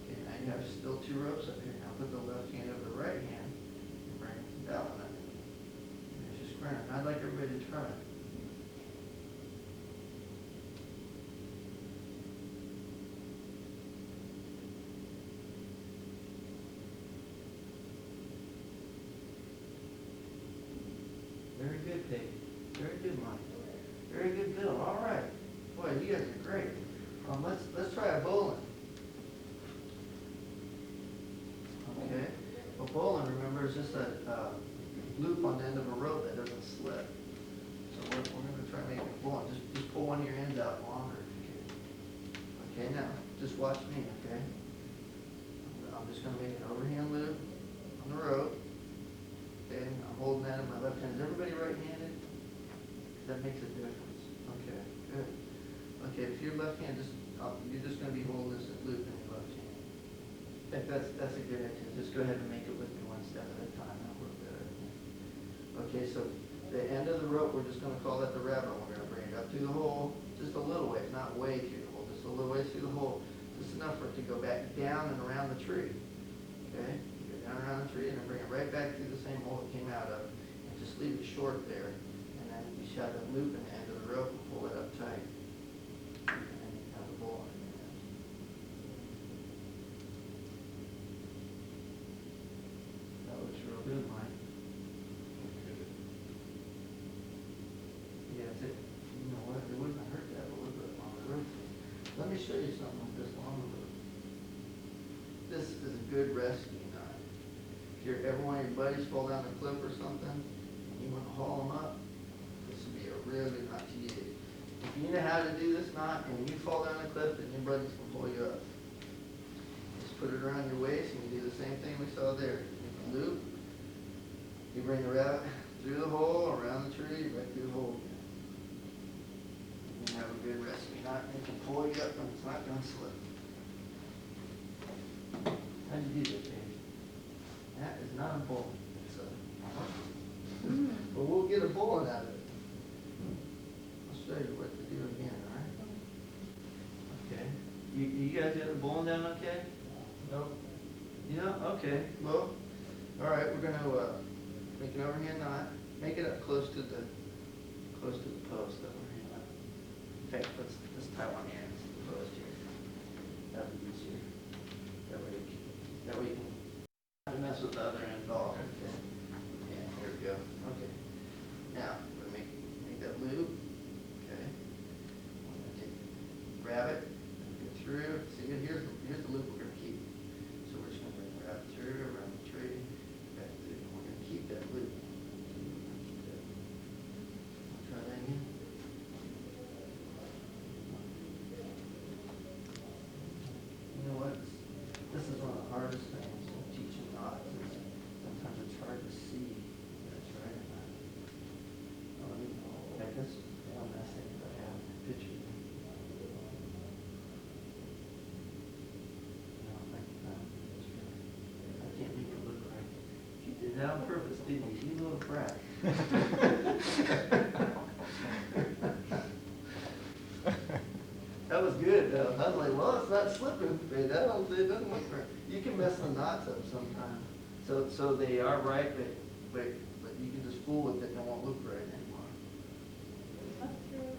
Okay, now you have still two ropes up here. Now put the left hand over the right hand and bring that one underneath. And there's your square knot. I'd like everybody to try it. Very good, Peggy. Very good, Mike. Very good, Bill. All right. Boy, you guys are great. Let's try a bowline. Okay. A bowline, remember, is just a loop on the end of a rope that doesn't slip. So we're going to try making a bowline. Just pull one of your ends out longer if you can. Okay, now, just watch me, okay? I'm just going to make an overhand loop on the rope. Okay, I'm holding that in my left hand. Is everybody right-handed? That makes a difference. Okay, good. Okay, if you're left-handed, you're just going to be holding this loop in your left hand. In fact, that's a good idea. Just go ahead and make it with me one step at a time. That'll work better. Okay, so the end of the rope, we're just going to call that the rabbit. We're going to bring it up through the hole, just a little ways, not way through the hole, just a little ways through the hole, just enough for it to go back down and around the tree. Okay? Down around the tree, and then bring it right back through the same hole it came out of, and just leave it short there, and then you shove a loop in the end of the rope and pull it up tight, and then you have the ball in the end. That looks real good, Mike. Yeah, you know what, it wouldn't have hurt that a little bit longer rope. Let me show you something with this longer rope. This is a good rescue. If ever one of your buddies fall down a cliff or something, and you want to haul them up, this would be a real good knot to use. If you know how to do this knot, and you fall down a cliff, then your buddies can pull you up. Just put it around your waist, and you do the same thing we saw there. You can loop, you bring the rabbit through the hole, around the tree, right through the hole again. You have a good rescue knot, and it can pull you up, and it's not going to slip. How'd you do that, Dave? That is not a bowline. It's but we'll get a bowline out of it. I'll show you what to do again, all right? Okay. You guys got the bowline down okay?
Nope.
Yeah, okay. Well, all right, we're going to make an overhand knot. Make it up close to the post, the overhand knot. In fact, let's tie one hand as opposed to, that'd be easier. That way you can not mess with the other end at all. Okay. Yeah, there we go. Okay. Now, we're gonna make that loop. Okay. I'm gonna grab it, go through. See, here's the loop we're gonna keep. So we're just gonna grab it through, around the tree, back through, and we're gonna keep that loop. Try that again. You know what? This is one of the hardest things in teaching knots. Is sometimes it's hard to see if it's right or not. I guess one last thing that I have in the picture. No, I can't make it look right. You did that on purpose, didn't you? You little brat. That was good, though. I was like, well, it's not slipping. It doesn't look right. You can mess the knots up sometimes. So they are right, but you can just fool with it and it won't look right anymore.
Up through,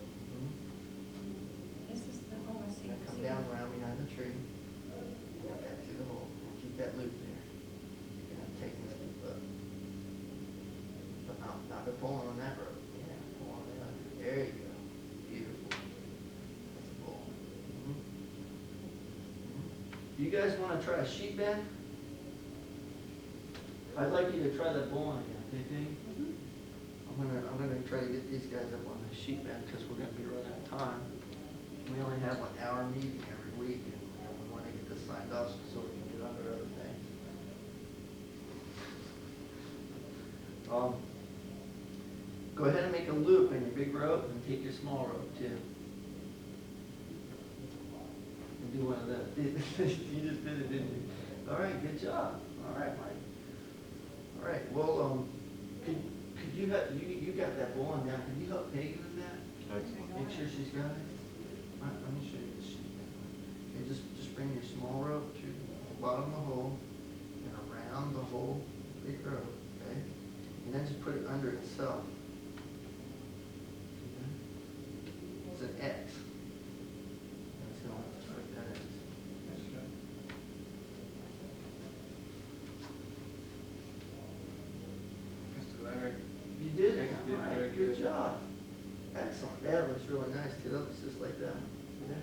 this is the, oh, I see.
Now come down around behind the tree. Go back through the hole. And keep that loop there. You're going to take this loop up. But not be pulling on that rope. Yeah, pull on the other. There you go. Beautiful. That's a pull. You guys want to try a sheep bend? I'd like you to try that bowling again, do you think? I'm gonna try to get these guys up on the sheep bend because we're gonna be running out of time. We only have 1 hour meeting every week, and we want to get this signed off so we can get on to other things. Go ahead and make a loop in your big rope and take your small rope too. And do one of those. You just did it, didn't you? All right, good job. All right, Mike. All right, well, could you got that bowling down? Could you help Peggy with that? Make sure she's got it. All right, let me show you this sheet. Okay, just bring your small rope to the bottom of the hole and around the whole big rope, okay? And then just put it under itself. Okay? It's an X. And it's going just like that is.
Larry.
You did it.
You did
All right,
very
good
good.
job. Excellent. That looks really nice too. That looks just like that. Okay.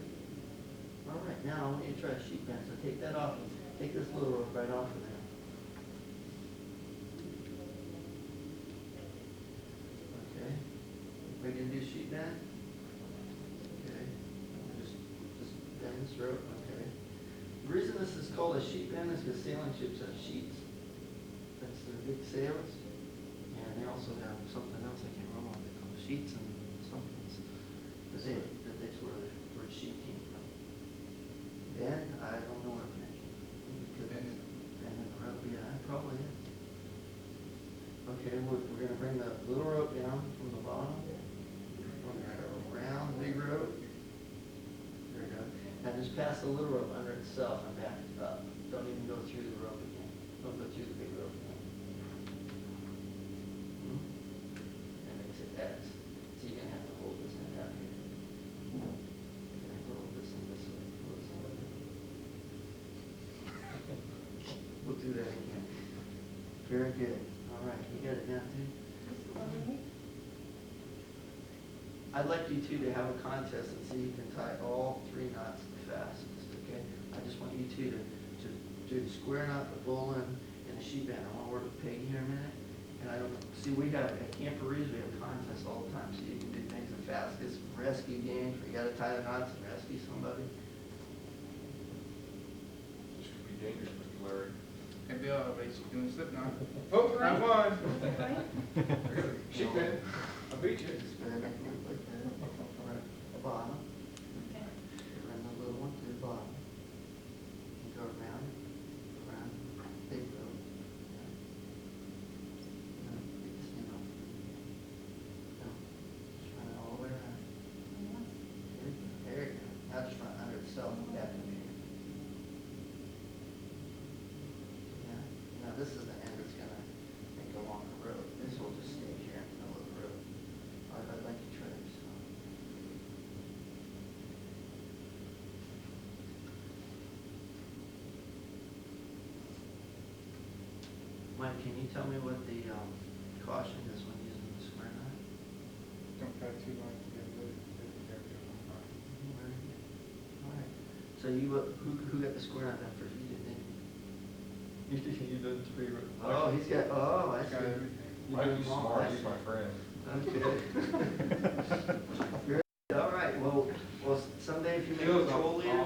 All right, now I want you to try a sheep bend. So take that off. Take this little rope right off of there. Okay. We're gonna do sheep bend. Okay. Just bend this rope. Okay. The reason this is called a sheep bend is because sailing ships have sheets. That's their big sails. And they also have something else I can't remember what they call sheets and something. That's where the word sheet came from. Then I don't know what I'm making. And then the rope, yeah, probably is. Okay, we're gonna bring the little rope down from the bottom. We're gonna go around the big rope. There we go. Now just pass the little rope under itself and back it up. Don't even go through the rope again. Don't go through the big rope again. That makes it X. So you're gonna have to hold this end out here. You're gonna hold this in this way. Hold this in this way. We'll do that again. Very good. All right, you got it down too? I'd like you two to have a contest and see who can tie all 3 knots the fastest, okay? I just want you two to do the square knot, the bowline, and the sheep bend. I want to work with Peggy here a minute. And I don't see, we have at Camp Rouge, we have contests all the time, so you can do things the fastest, rescue games where you got to tie the knots and rescue somebody.
This could be dangerous, Mr. Larry.
Hey, Bill, I'll race you doing slip knot. Oh, I won.
Sheep bend. I beat you.
Just better make it look like that. Around the bottom.
Okay.
Run the little one to the bottom. And go around, big rope. Get this thing off. No, just run it all the way around. There you go. Now just run under itself and back in here. Yeah. Now this is the end that's gonna make a longer rope. This will just stay here in the middle of the rope. I'd like to try this one. Mike, can you tell me what the caution is when using the square knot?
Don't cut too long to get really
All right. So you, who got the square knot done first? You did, didn't you? You did three. Oh, he's got, oh, I
got
see.
everything.
Mike's smart, he's my friend.
Okay. Very good. All right, well, someday if you make patrol leader,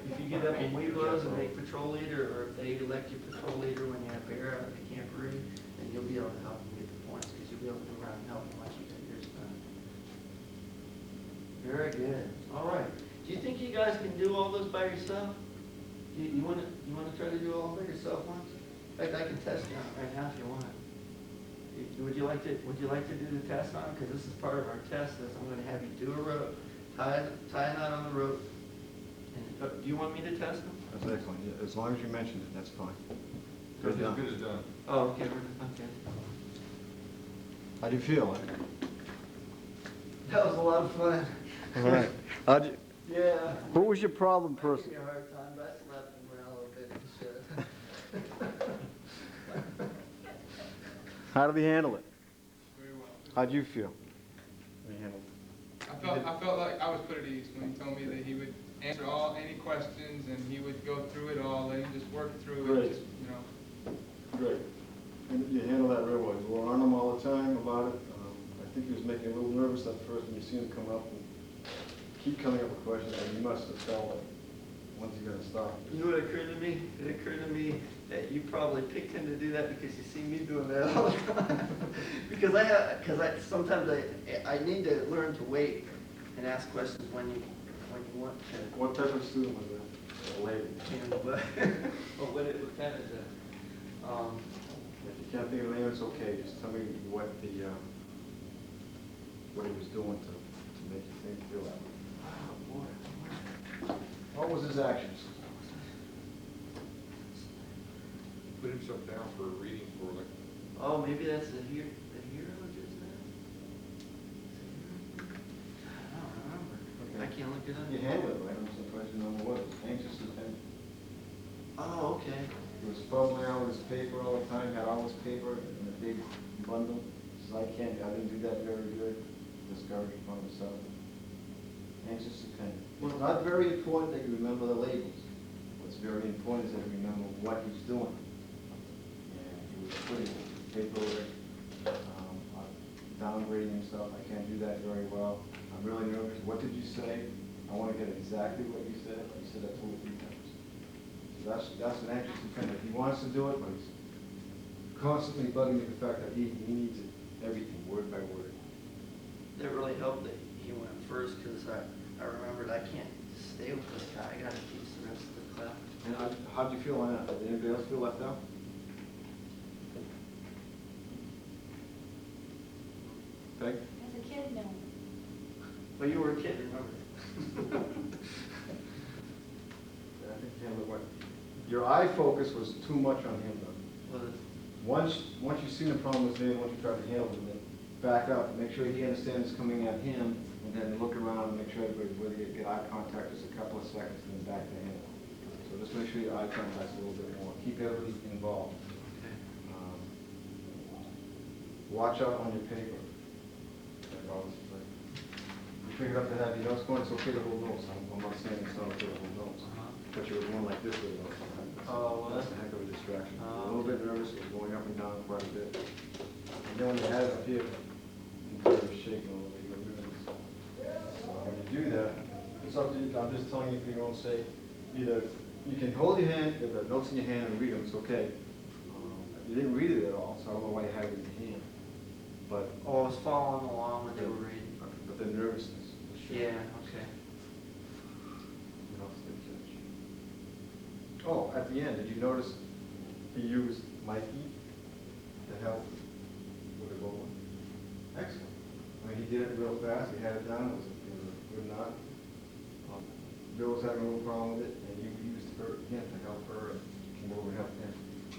if you get up in Weeblos and make patrol leader, or if they elect you patrol leader when you have bear out at the camporee, then you'll be able to help them get the points, because you'll be able to go around and help them once you get yours done. Very good. All right. Do you think you guys can do all those by yourself? You wanna try to do all by yourself once? In fact, I can test you on it right now if you want. Would you like to do the test on it? Because this is part of our test. Is I'm going to have you do a rope, tie a knot on the rope. And, do you want me to test them?
That's excellent, yeah, as long as you mentioned it, that's fine.
Good as done.
Oh, okay. Okay.
How do you feel?
That was a lot of fun.
All right. How'd you,
Yeah.
what was your problem
I
person?
gave you a hard time, but I slapped him around a little bit and shit.
How did he handle it?
Very well.
How'd you feel? When he handled it?
I felt like I was put at ease when he told me that he would answer any questions, and he would go through it all, let him just work through
Great.
it, just, you know.
Great. And you handle that real well. You were on him all the time about it. I think he was making you a little nervous at first when you seen him come up and keep coming up with questions, and you must have felt like, when's he gonna stop?
You know what occurred to me? It occurred to me that you probably picked him to do that because you see me doing that all the time. because sometimes I need to learn to wait and ask questions when you want to.
What type of student was that? A lady.
But well, what kind of
If you can't think of the name, it's okay. Just tell me what he was doing to make you feel that way.
oh boy.
What was his actions?
Put himself down for a reading for like,
Oh, maybe that's the hero just now. I don't remember.
Okay.
I can't look it up.
You handled it, right? I'm surprised you know what it was. Anxious as heck.
Oh, okay.
He was fumbling around with his paper all the time, had all his paper in a big bundle. He says, I didn't do that very good. Discouraged from himself. Anxious to pain. Well, it's not very important that you remember the labels. What's very important is that you remember what he's doing. And he was putting paperwork, downgrading himself. I can't do that very well. I'm really nervous. What did you say? I want to get exactly what you said. You said that 2 or 3 times. So that's an anxious dependent. He wants to do it, but he's constantly bugging me the fact that he needs it, everything, word by word.
That really helped that he went first, because I remembered I can't stay with this guy. I got to teach the rest of the class.
And how'd you feel on that? Did anybody else feel left out? Peg?
As a kid, no.
Well, you were a kid, remember?
I think you handled it well. Your eye focus was too much on him, though.
Well,
Once you've seen the problem was there, once you try to handle it, then back up, make sure he understands it's coming at him, and then look around and make sure everybody, whether you get eye contact just a couple of seconds, and then back to him. So just make sure your eye contact's a little bit more. Keep everybody involved.
okay.
Watch out on your paper. Like always, like, you pick it up to have your notes going, it's okay to hold notes. I'm not saying it's not okay to hold notes. But you were going like this with notes.
Oh, well,
That's a heck of a distraction.
Oh,
A little bit nervous, it was going up and down quite a bit. And then when you had it up here, you kind of shaking a little bit, you were nervous. So when you do that, it's up to you, I'm just telling you for your own sake, either you can hold your hand, if the notes in your hand and read them, it's okay. You didn't read it at all, so I don't know why you had it in your hand. But,
Oh, I was following along when they were reading.
but the nervousness. was showing.
Yeah, okay.
What else did you catch? Oh, at the end, did you notice he used Mikey to help with the goal? Excellent. I mean, he did it real fast, he had it down, it was a good knot. Bill was having a little problem with it, and you used him to help her, and came over and helped him.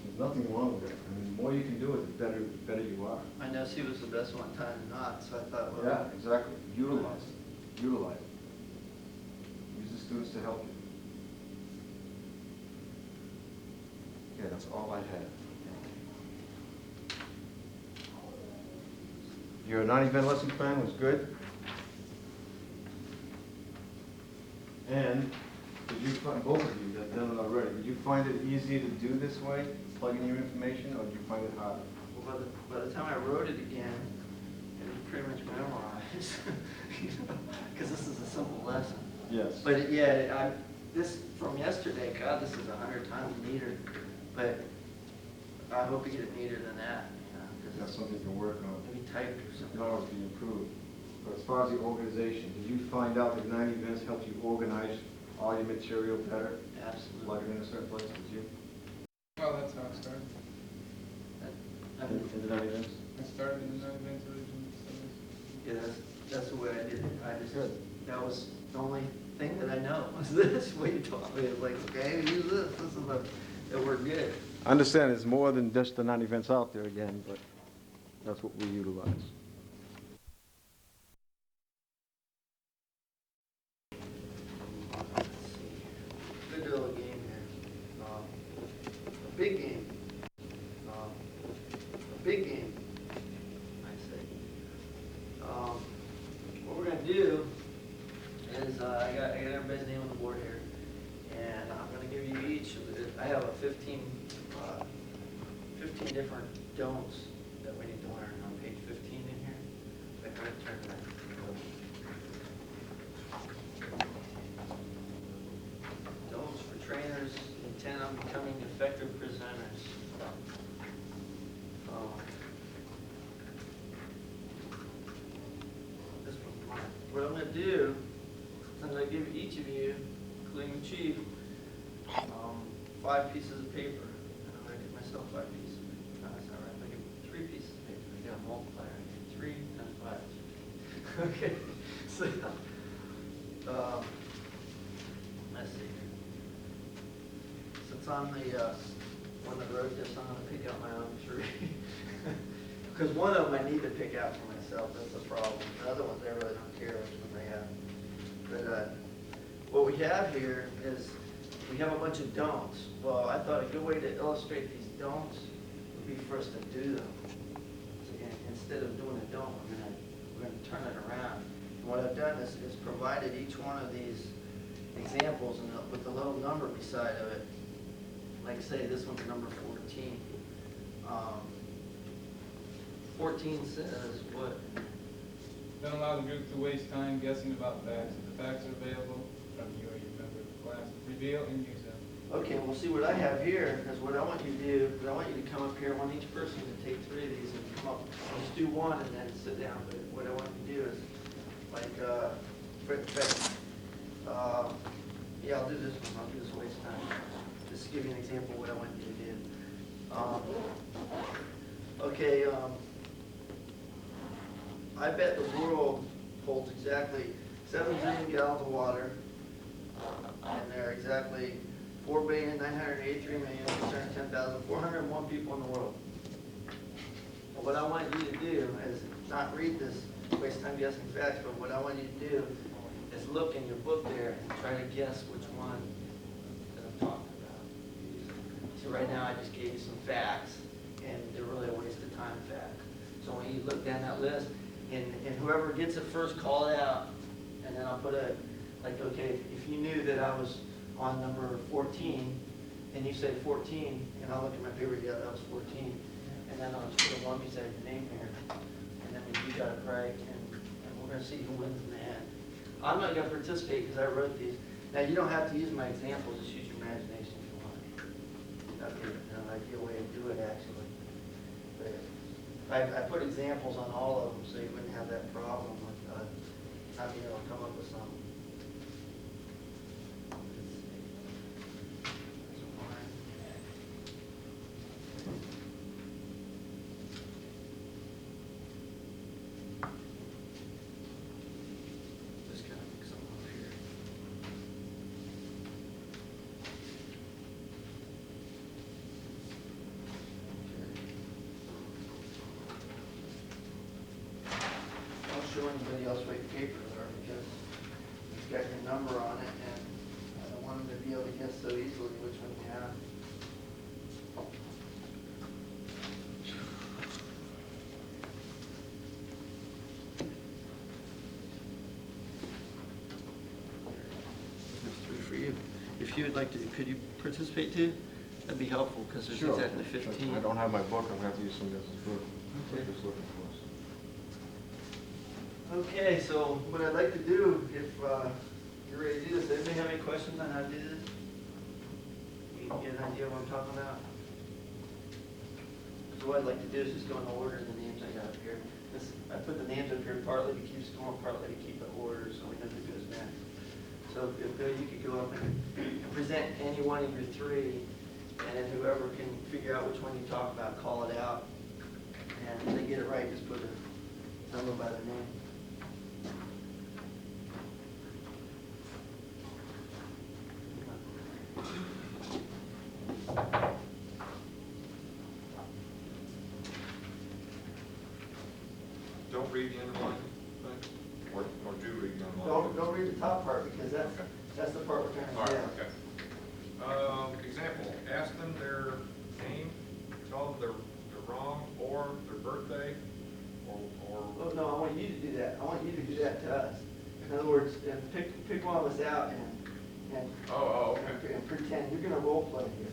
There's nothing wrong with it. I mean, the more you can do it, the better you are.
I know he was the best one tying the knot, so I thought, well.
Yeah, exactly. Utilize it. Utilize it. Use the students to help you. Okay, that's all I had. Your non-event lesson plan was good. And did you find, both of you have done it already, did you find it easy to do this way, plug in your information, or did you find it harder?
Well, by the time I wrote it again, it was pretty much memorized, because this is a simple lesson.
Yes.
But yeah, this from yesterday, God, this is 100 times neater. But I hope to get it neater than that,
That's
because
something you can work on.
maybe typed or
It can
something.
always be improved. But as far as the organization, did you find out that 90 events helped you organize all your material better?
Absolutely.
Plug it in a certain place, did you?
Well, that's how it started.
In the 90 events?
I started in the non-events originally.
Yeah, that's the way I did it. I just, that was the only thing that I know, was this, what you taught me. It's like, okay, use this, it worked good.
I understand there's more than just the 90 events out there again, but that's what we utilize.
Let's see. Good little game here. A big game. A big game, I say. What we're gonna do is, I got everybody's name on the board here, and I'm gonna give you each, I have a 15 different don'ts that we need to learn on page 15 in here. I kind of turned that. Don'ts for trainers intent on becoming effective presenters. This one's mine. What I'm going to do is I'm going to give each of you, including the chief, 5 pieces of paper. And I'm going to give myself 5 pieces of paper. No, that's not right. I'm going to give 3 pieces of paper. I got a multiplier. 3 times 5. Okay. So, let's see here. Since I'm the one that wrote this, I'm going to pick out my own 3. Because one of them I need to pick out for myself. That's the problem. The other ones, I really don't care which one they have. But what we have here is we have a bunch of don'ts. Well, I thought a good way to illustrate these don'ts would be for us to do them. So instead of doing a don't, we're going to turn it around. And what I've done is provided each one of these examples and with a little number beside of it. Like say this one's number 14. 14 says what?
Don't allow the group to waste time guessing about facts. If the facts are available from you or your member of the class, reveal and use them.
Okay, well, see what I have here is what I want you to do, is I want you to come up here, I want each person to take 3 of these and come up, just do one and then sit down. But what I want you to do is, like, yeah, I'll do this one, I'll do this waste time. Just to give you an example of what I want you to do. Okay, I bet the world holds exactly 7 billion gallons of water, and there are exactly 4,983,610,401 people in the world. But what I want you to do is not read this, waste time guessing facts, but what I want you to do is look in your book there and try to guess which one that I'm talking about. So right now I just gave you some facts, and they're really a waste of time facts. So when you look down that list, and whoever gets it first, call it out, and then I'll put a, like, okay, if you knew that I was on number 14, and you say 14, and I'll look at my paper, yeah, that was 14, and then I'll just put a 1 beside your name here, and then you got it right, and we're going to see who wins in the end. I'm not going to participate because I wrote these. Now, you don't have to use my examples, just use your imagination if you want. That'd be an ideal way to do it, actually. But I put examples on all of them so you wouldn't have that problem with not being able to come up with something. Just kind of mix them up here. Don't show anybody else what your papers are because it's got your number on it, and I don't want them to be able to guess so easily which one you have. you would like to, could you participate too? That'd be helpful, because there's
Sure.
exactly 15.
I don't have my book, I'm gonna have to use somebody else's book.
Okay.
Just looking for us.
Okay, so what I'd like to do, if you're ready to do this, anybody have any questions on how to do this? You get an idea of what I'm talking about? So what I'd like to do is just go in the order of the names I got up here. I put the names up here partly to keep score, partly to keep the order, so we know who goes next. So if Bill, you could go up and present any one of your three, and then whoever can figure out which one you talk about, call it out. And if they get it right, just put a number by their name.
Don't read the underline thing, or do read the underline.
Don't read the top part, because that's the part we're trying
All
to
right,
get.
okay. Example, ask them their name, tell them they're wrong, or their birthday, or.
Oh, no, I want you to do that. I want you to do that to us. In other words, and pick one of us out and
Okay.
and pretend. You're gonna role play here.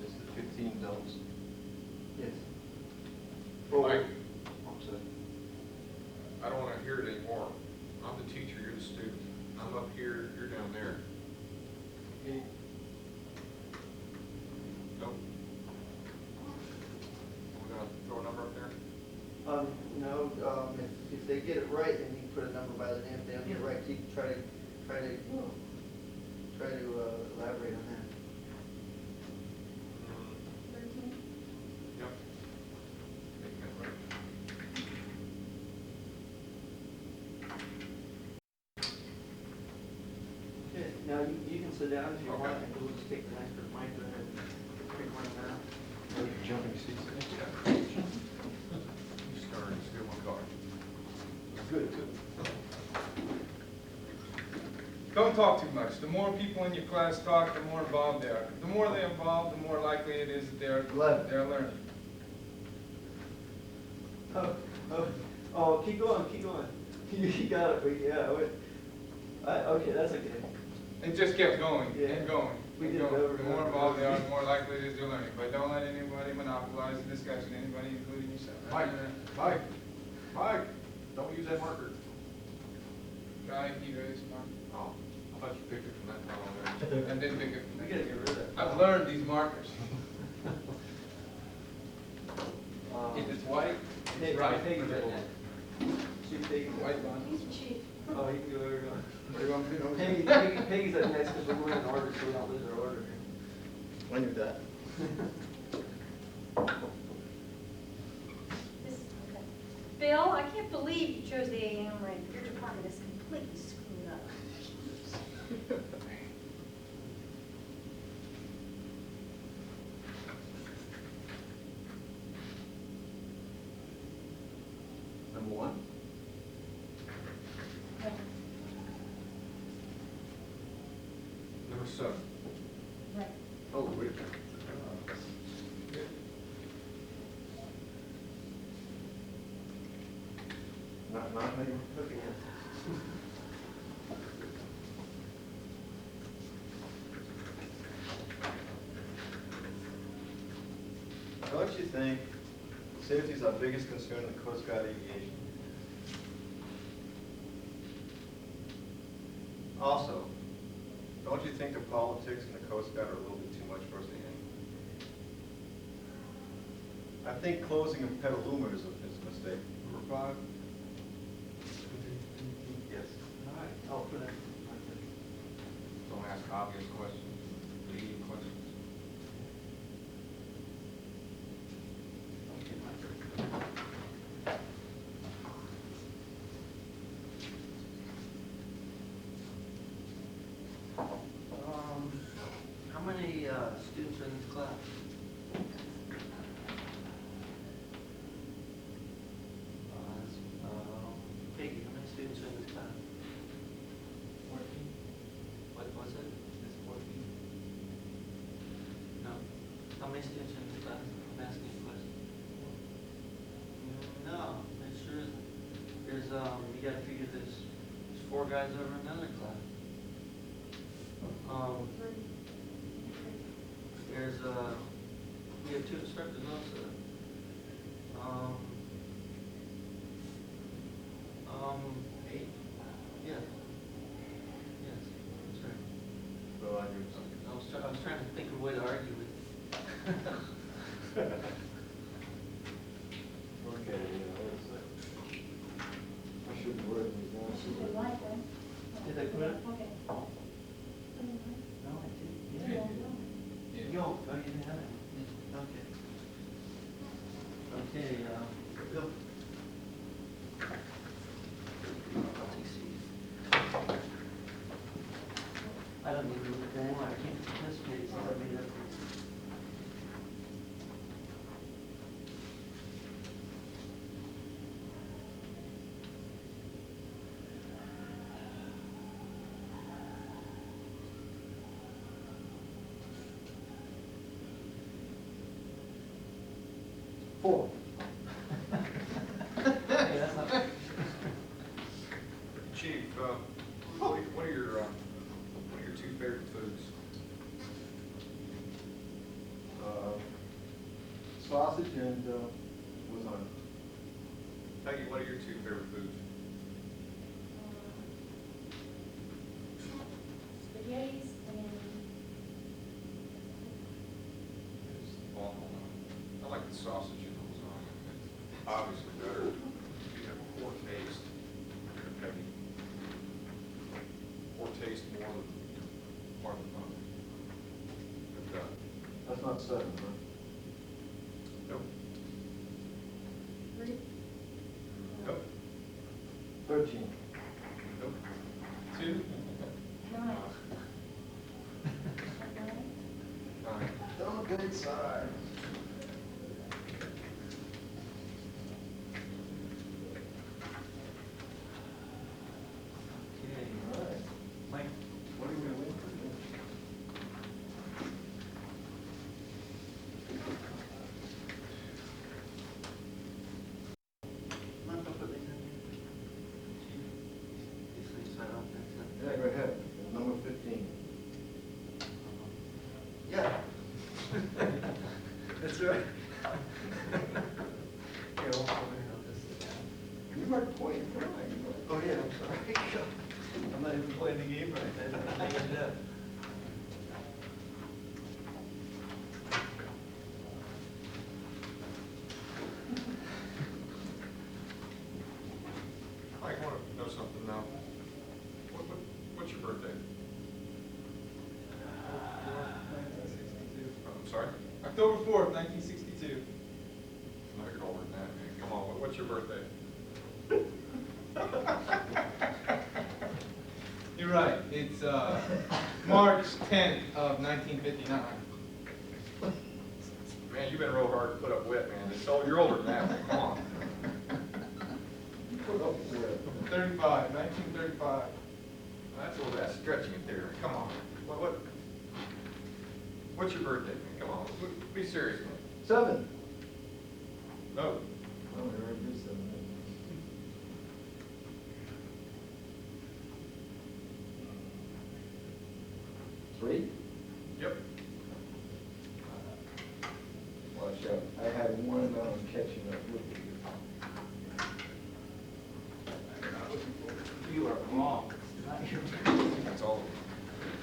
Just the 15 adults.
Yes.
Mike,
I'm sorry.
I don't want to hear it anymore. I'm the teacher, you're the student. I'm up here, you're down there. Nope. We're gonna throw a number up there?
No, if they get it right, then you can put a number by their name. If they don't get it right, try to elaborate on that.
13.
Yep. Make that right.
Okay, now you can sit down if you
Okay.
want, and we'll just take the next one. Mike, go ahead and pick one now.
Jumping seats.
You start, just get one card.
Good.
Don't talk too much. The more people in your class talk, the more involved they are. The more they're involved, the more likely it is that they're
11.
learning.
Oh, keep going. You got it, okay, that's okay.
It just kept going
Yeah.
and going.
We
and
did it
going.
over
The
and
more
over.
involved they are, the more likely it is they're learning. But don't let anybody monopolize the discussion, anybody including yourself.
Mike, don't use that marker.
Guy, he raised my,
Oh, I thought you picked it from that pile over
I didn't think it.
We gotta get rid of that.
I've learned these markers. If it's white,
Hey,
it's right.
Peggy's right now. Chief Peggy's
White
right.
one.
He's chief.
Oh, you can go where you're going.
What do you want me to do?
Peggy's up next, because we're going in order, so we don't lose our order
I knew that.
Okay. Bill, I can't believe you chose the AM rate. Your department is completely screwed up.
Number one?
Number 7.
Right.
Oh, wait a minute. Not maybe.
Okay, yeah.
Don't you think safety is our biggest concern in the Coast Guard aviation? Also, don't you think the politics in the Coast Guard are a little bit too much for us to handle? I think closing of Petaluma is a mistake.
Number 5.
Yes.
All right, I'll put it.
Don't ask obvious questions, leading questions.
Okay, Mike. How many students are in this class? Peggy, how many students are in this class? 14. What was it? It's 14. No. How many students are in this class? I'm asking you a question. you gotta figure there's 4 guys over another class. There's, we have 2 instructors also. Eight? Yeah. Yes, that's right.
Well, I agree.
I was trying to think of a way to argue with you.
Okay, yeah, I should word these down.
She did like that.
Did I put it?
Okay.
No, I did.
Yeah.
Yo, oh, you didn't have it? Okay. Okay, Bill. I don't need to look at that anymore, I can't participate, so I made that.
Four.
Hey, that's not.
Chief, what are your 2 favorite foods?
Sausage and lasagna.
Peggy, what are your 2 favorite foods?
Spaghettis and
Well, I like the sausage and the lasagna. It's obviously better. You have a poor taste. Peggy. Poor taste more than part of the fun. But,
That's not 7, huh?
nope.
3.
Nope.
13.
Nope.
2.
9.
9.
On the good side.
Okay,
All right.
Mike.
What are we waiting for?
Mind if I put these in here? Chief, these things right off next
Yeah, go ahead. Number 15.
Yeah. That's right. Here, I'll help this sit down.
You weren't quite right.
Oh, yeah, I'm sorry. I'm not even playing the game right then. I'm hanging it up.
Mike, I want to know something now. What's your birthday?
1962.
I'm sorry?
October 4th, 1962.
No, you're older than that, man. Come on, what's your birthday?
You're right. It's March 10th of 1959.
Man, you've been real hard to put up with, man. You're older than that, man. Come on.
Put up with.
35, 1935.
That's a little bit stretching it there. Come on. What's your birthday, man? Come on. Be serious, man.
7.
No.
Oh, we already did 7. 3?
Yep.
Watch out. I had one catching up with you.
You are wrong. It's not your.
That's all.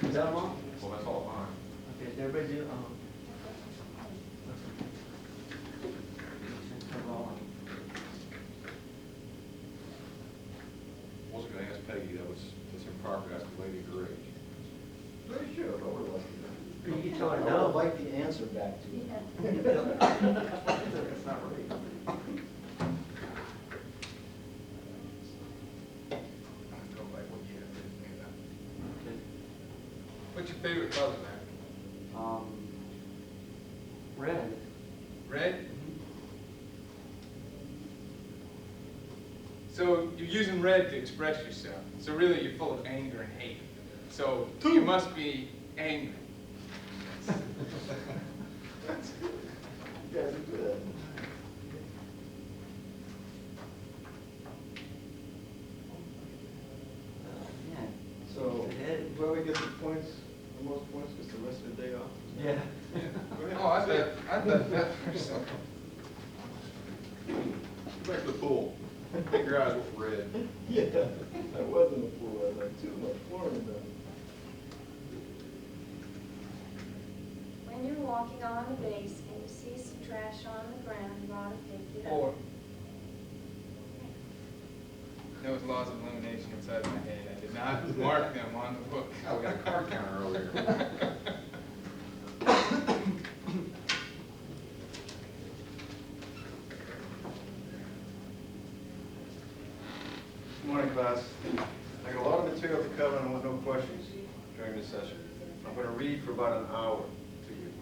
Is that wrong?
Well, that's all mine.
Okay, did everybody do,
Wasn't gonna ask Peggy, that's improper, that's the lady her age.
Very sure, but we're lucky.
You can tell her
I would
no.
have liked the answer back to you.
That's not right.
Go back what you had to
Okay.
What's your favorite color, man?
Red.
Red? So you're using red to express yourself. So really you're full of anger and hate. So you must be angry.
You guys are good. points, the most points, because the rest of the day off?
Yeah.
Oh, I thought that for some.
Back to the pool. I think your eyes were red.
Yeah, I was in the pool, I was like, too much pouring done.
When you're walking on the base and you see some trash on the ground, you ought to pick it up.
Four. Those laws of elimination inside my head. I did not mark them on the book.
Oh, we got a card counter earlier.
Good morning, class. I got a lot of material to cover and I want no questions during this session. I'm going to read for about an hour to you.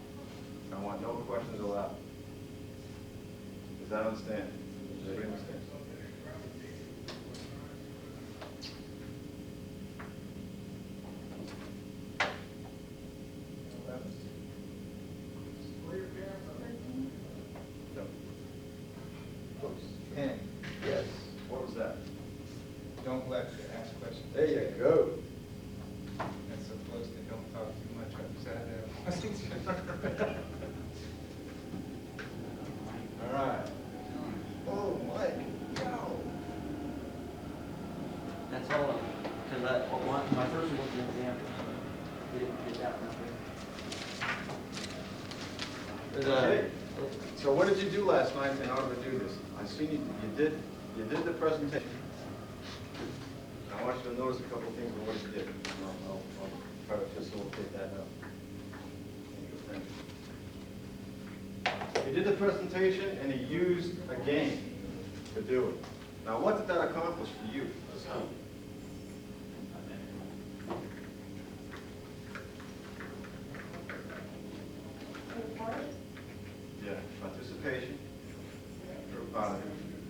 I want no questions allowed. Does that understand? Does everybody understand? No. Close. 10. Yes. What was that?
Don't lecture, ask questions.
There you go.
That's so close to don't talk too much upside down.
All right. Oh, Mike, go.
That's all, because my first one was an example, so we didn't get that one.
Okay. So what did you do last night in order to do this? I see you did the presentation. I want you to notice a couple of things of what you did. I'll try to facilitate that now. You did the presentation and you used a game to do it. Now what did that accomplish for you? Yeah, participation. You're a part of it.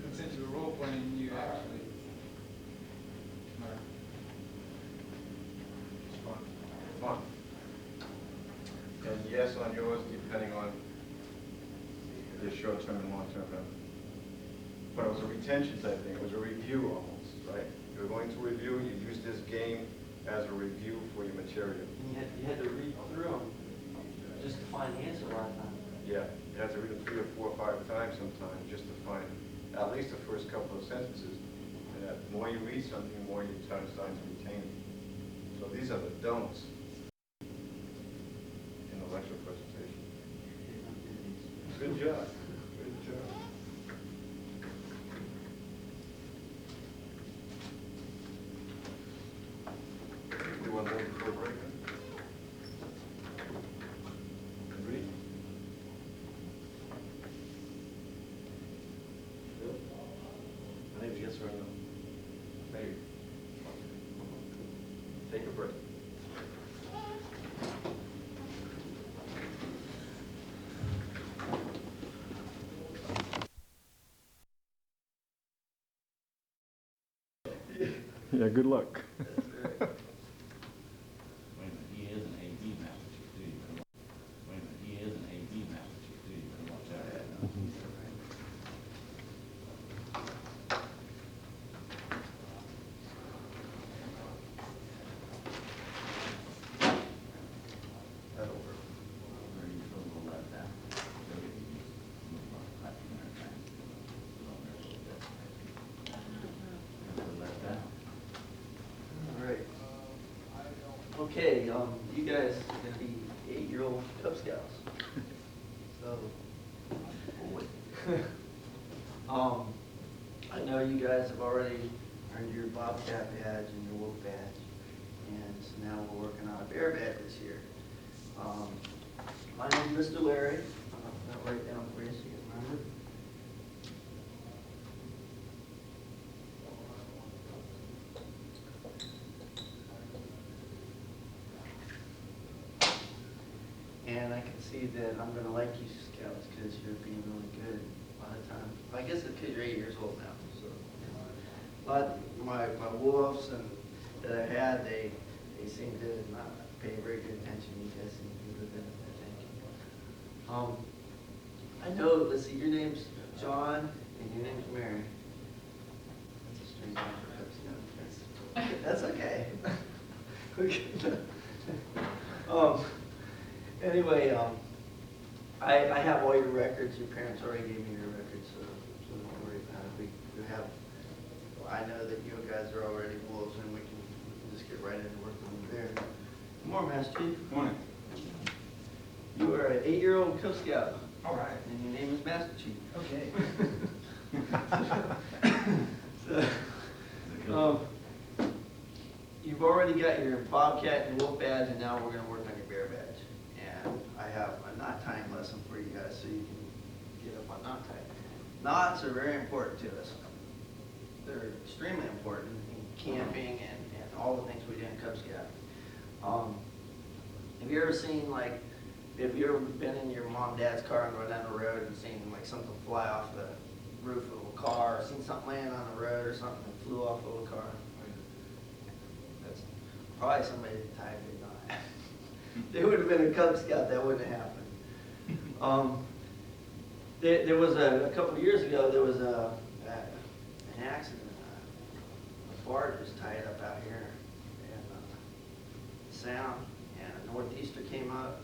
And since you were role playing, you actually.
It's fun. Fun. And yes on yours, depending on your short-term and long-term memory. But it was a retention type thing. It was a review almost, right? You were going to review, you used this game as a review for your material.
And you had to read through them just to find the answer a lot of times.
Yeah, you have to read them 3 or 4 or 5 times sometimes just to find at least the first couple of sentences. And the more you read something, the more you start to retain it. So these are the don'ts in the lecture presentation. Good job. Good job. Do one more before break then? Read. Good. I think it's yes or no. Maybe. Take a break. Yeah, good luck.
Wait a minute, he is an AD master chief, too. Wait a minute, he is an AD master chief, too. You better watch out.
That'll work.
Where are you supposed to let that? Go get these. Like, you know, kind of, put on there a little bit. Let that.
All right. Okay, you guys are gonna be 8-year-old Cub Scouts. So, I know you guys have already earned your Bobcat badge and your Wolf badge, and so now we're working on a Bear badge this year. My name's MrLarry. I'll write down for you so you can remember. And I can see that I'm gonna like you Scouts because you're being really good a lot of times. I guess it's because you're 8 years old now, so. But my wolves and that I had, they seem to not pay very good attention. You guys seem to be good at attention. I know, let's see, your name's John and your name's Mary. That's a strange name for Cub Scout. That's okay. Anyway, I have all your records. Your parents already gave me your records, so don't worry about it. We have, I know that you guys are already wolves, and we can just get right into working over there. Good morning, Master Chief.
Morning.
You are an 8-year-old Cub Scout,
All right.
and your name is Master Chief.
Okay.
So, you've already got your Bobcat and Wolf badge, and now we're going to work on your Bear badge. And I have a knot tying lesson for you guys, so you can get up on knot tying. Knots are very important to us. They're extremely important in camping and all the things we do in Cub Scout. Have you ever seen, like, have you ever been in your mom and dad's car and going down the road and seen like something fly off the roof of a car, or seen something land on the road or something that flew off of a car? That's probably somebody that tied a good knot. They would have been a Cub Scout, that wouldn't have happened. There was a couple of years ago, there was an accident. A barge was tied up out here in Sound, and a northeaster came up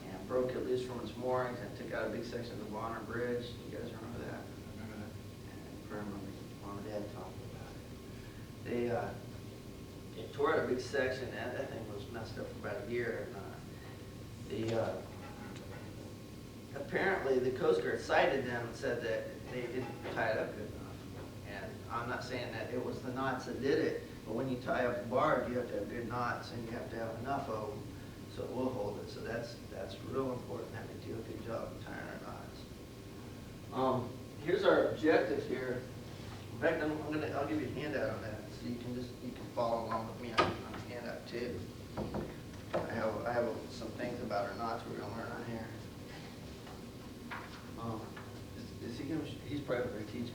and broke it loose from its moorings and took out a big section of the Bonner Bridge. You guys remember that?
I remember that.
And I remember Mom and Dad talking about it. It tore out a big section, and that thing was messed up for about a year. And apparently the Coast Guard cited them and said that they didn't tie it up good enough. And I'm not saying that it was the knots that did it, but when you tie up a barge, you have to have good knots, and you have to have enough of them so it will hold it. So that's real important that we do a good job of tying our knots. Here's our objectives here. In fact, I'll give you a handout on that, so you can follow along with me on a handout too. I have some things about our knots we're going to learn on here. Is he going to? He's probably teaching.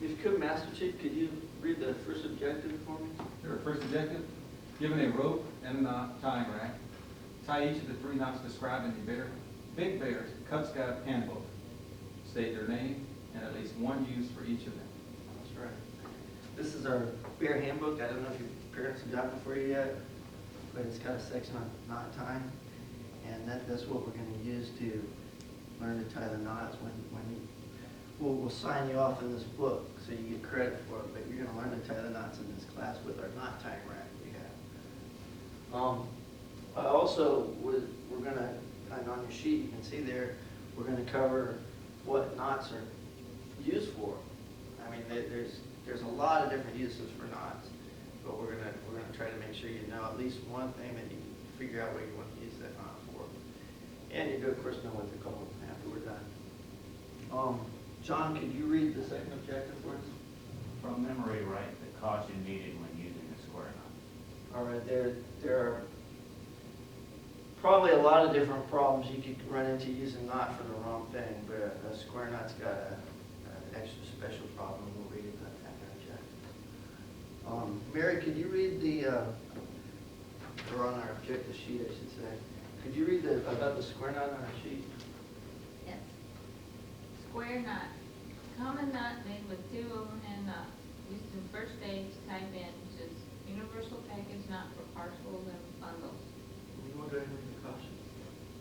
If you could, Master Chief, could you read the first objective for me?
Your first objective, given a rope and a knot tying rack, tie each of the 3 knots described in the Big Bear's Cub Scout Handbook. State their name and at least one use for each of them.
That's right. This is our Bear Handbook. I don't know if your parents have gotten it for you yet, but it's got a section on knot tying, and that's what we're going to use to learn to tie the knots. We'll sign you off in this book, so you get credit for it, but you're going to learn to tie the knots in this class with our knot tying rack we have. I also, we're going to, kind of on your sheet, you can see there, we're going to cover what knots are used for. I mean, there's a lot of different uses for knots, but we're going to try to make sure you know at least one thing that you can figure out what you want to use that knot for. And you do, of course, know what they're called after we're done. John, could you read the second objective for us?
From memory, write the caution needed when using a square knot.
All right, there are probably a lot of different problems you could run into using knot for the wrong thing, but a square knot's got an extra special problem. We'll read about that in a check. Mary, could you read or on our objective sheet, I should say, could you read about the square knot on our sheet?
Yes. Square knot. Common knot made with 2 overhand knots. Used in first aid to tie bandages. Universal package knot for parcels and bundles.
You want to go ahead and read the caution?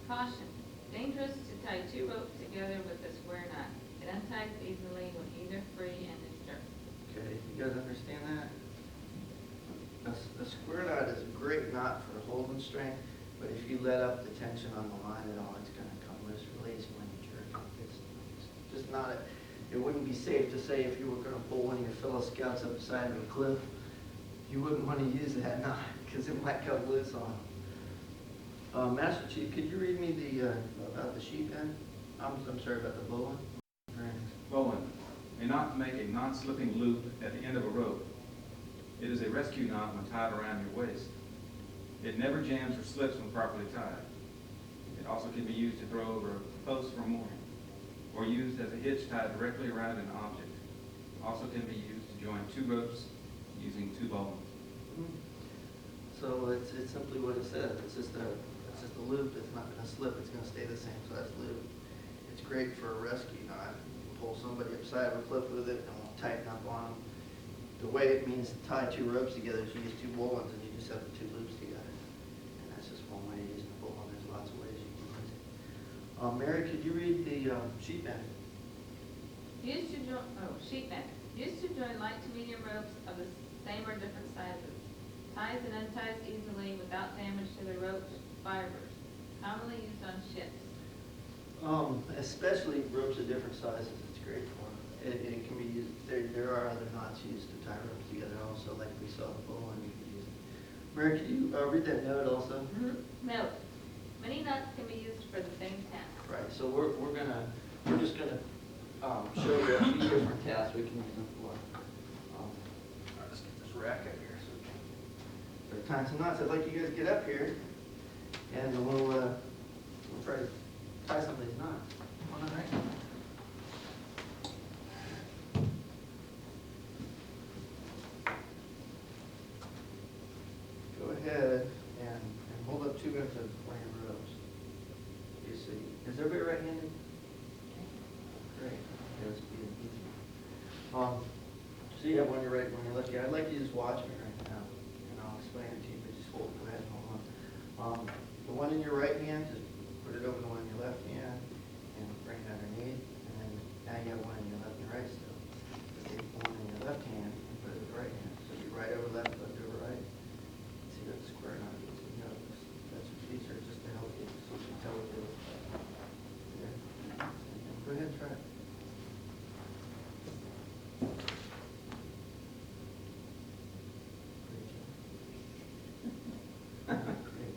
Caution. Dangerous to tie 2 ropes together with a square knot. It unties easily when either free and is jerked.
Okay, you guys understand that? A square knot is a great knot for holding strength, but if you let up the tension on the line at all, it's going to come loose release when you jerk it. It's just not it wouldn't be safe to say if you were going to pull one of your fellow scouts up the side of a cliff, you wouldn't want to use that knot because it might come loose on them. Master Chief, could you read me about the sheep then? I'm sorry, about the bowline.
Bowline. A knot to make a non-slipping loop at the end of a rope. It is a rescue knot when tied around your waist. It never jams or slips when properly tied. It also can be used to throw over a post for mooring, or used as a hitch tied directly around an object. Also can be used to join 2 ropes using 2 bowlines.
So it's simply what it says. It's just a loop. It's not going to slip. It's going to stay the same size loop. It's great for a rescue knot. You pull somebody upside of a cliff with it and we'll tighten up on them. the way it means to tie two ropes together is you use two bowlines and you just have the two loops together. And that's just one way of using a bowline. There's lots of ways you can use it. Mary, could you read the sheet method?
Sheet method. Used to join light to medium ropes of the same or different sizes. Ties and unties easily without damage to the rope's fibers. Commonly used on ships.
Especially ropes of different sizes, it's great for. It can be used, there are other knots used to tie ropes together also, like we saw the bowline, you could use it. Mary, could you read that note also?
Note, many knots can be used for the same task.
Right, so we're just gonna show you a few different tasks we can use them for. All right, let's get this rack up here so we can start tying some knots. I'd like you guys to get up here and we'll try to tie some of these knots. Come on, all right? Go ahead and hold up 2 ends of one of your ropes. You see, is everybody right-handed? Great. That's being easy. So you have one your right, one your left. Yeah, I'd like you to just watch me right now, and I'll explain it to you. But just hold. Go ahead and hold on. The one in your right hand, just put it over the one in your left hand, and bring it underneath. And then now you have one in your left and right still. But take one in your left hand and put it in the right hand. So be right over left, left over right. See that square knot? You know, that's these are just to help you, so you can tell what they look like. There. Go ahead and try it. Great.